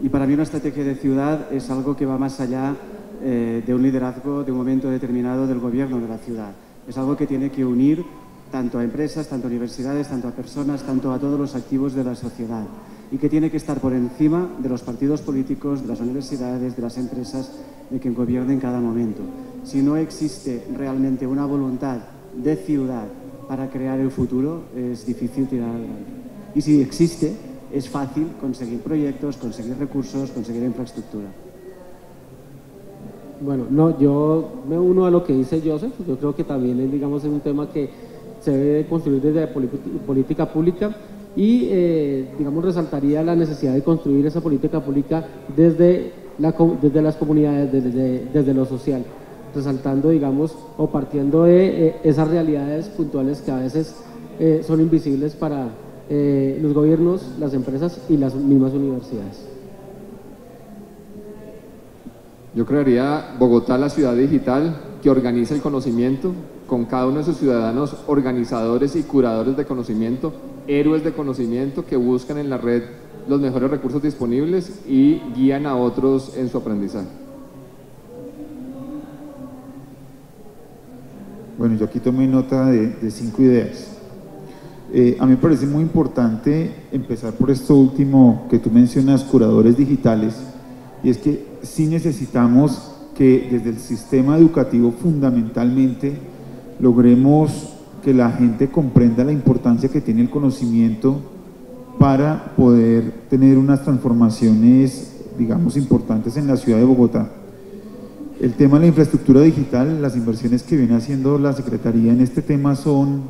Y para mí una estrategia de ciudad es algo que va más allá de un liderazgo de un momento determinado del gobierno de la ciudad. Es algo que tiene que unir tanto a empresas, tanto a universidades, tanto a personas, tanto a todos los activos de la sociedad. Y que tiene que estar por encima de los partidos políticos, de las universidades, de las empresas, de quien gobierne en cada momento. Si no existe realmente una voluntad de ciudad para crear el futuro, es difícil tirar adelante. Y si existe, es fácil conseguir proyectos, conseguir recursos, conseguir infraestructura. Bueno, no, yo me uno a lo que dice Joseph. Yo creo que también es, digamos, es un tema que se debe construir desde la política pública y, digamos, resaltaría la necesidad de construir esa política pública desde las comunidades, desde lo social, resaltando, digamos, o partiendo de esas realidades puntuales que a veces son invisibles para los gobiernos, las empresas y las mismas universidades. Yo crearía Bogotá, la ciudad digital, que organiza el conocimiento, con cada uno de sus ciudadanos organizadores y curadores de conocimiento, héroes de conocimiento que buscan en la red los mejores recursos disponibles y guían a otros en su aprendizaje. Bueno, yo aquí tomé nota de 5 ideas. A mí me parece muy importante empezar por esto último que tú mencionas, curadores digitales, y es que sí necesitamos que desde el sistema educativo fundamentalmente logremos que la gente comprenda la importancia que tiene el conocimiento para poder tener unas transformaciones, digamos, importantes en la ciudad de Bogotá. El tema de la infraestructura digital, las inversiones que viene haciendo la Secretaría en este tema son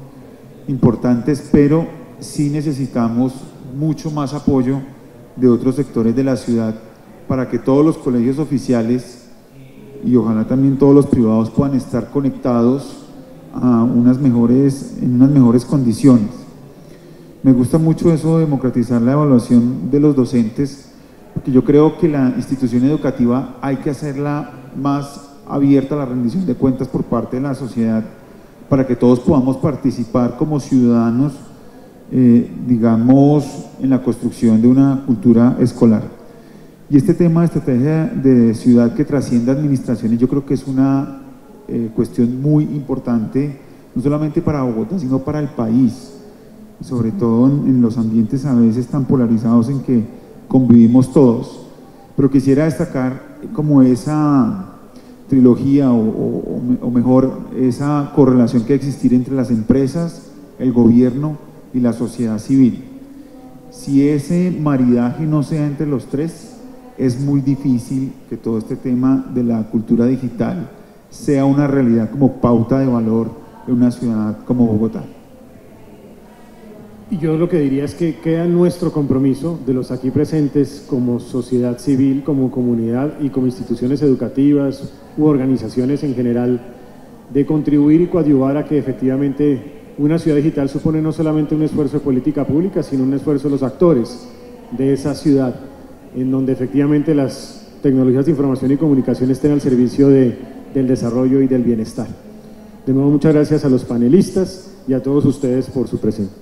importantes, pero sí necesitamos mucho más apoyo de otros sectores de la ciudad para que todos los colegios oficiales y ojalá también todos los privados puedan estar conectados a en unas mejores condiciones. Me gusta mucho eso de democratizar la evaluación de los docentes, porque yo creo que la institución educativa hay que hacerla más abierta a la rendición de cuentas por parte de la sociedad, para que todos podamos participar como ciudadanos, digamos, en la construcción de una cultura escolar. Y este tema de estrategia de ciudad que trasciende administraciones, yo creo que es una cuestión muy importante, no solamente para Bogotá, sino para el país, sobre todo en los ambientes a veces tan polarizados en que convivimos todos. Pero quisiera destacar como esa trilogía o mejor, esa correlación que existir entre las empresas, el gobierno y la sociedad civil. Si ese maridaje no se da entre los tres, es muy difícil que todo este tema de la cultura digital sea una realidad como pauta de valor en una ciudad como Bogotá. Y yo lo que diría es que queda nuestro compromiso de los aquí presentes como sociedad civil, como comunidad y como instituciones educativas u organizaciones en general, de contribuir y coadyuvar a que efectivamente una ciudad digital supone no solamente un esfuerzo de política pública, sino un esfuerzo de los actores de esa ciudad, en donde efectivamente las tecnologías de información y comunicación estén al servicio del desarrollo y del bienestar. De nuevo, muchas gracias a los panelistas y a todos ustedes por su presencia.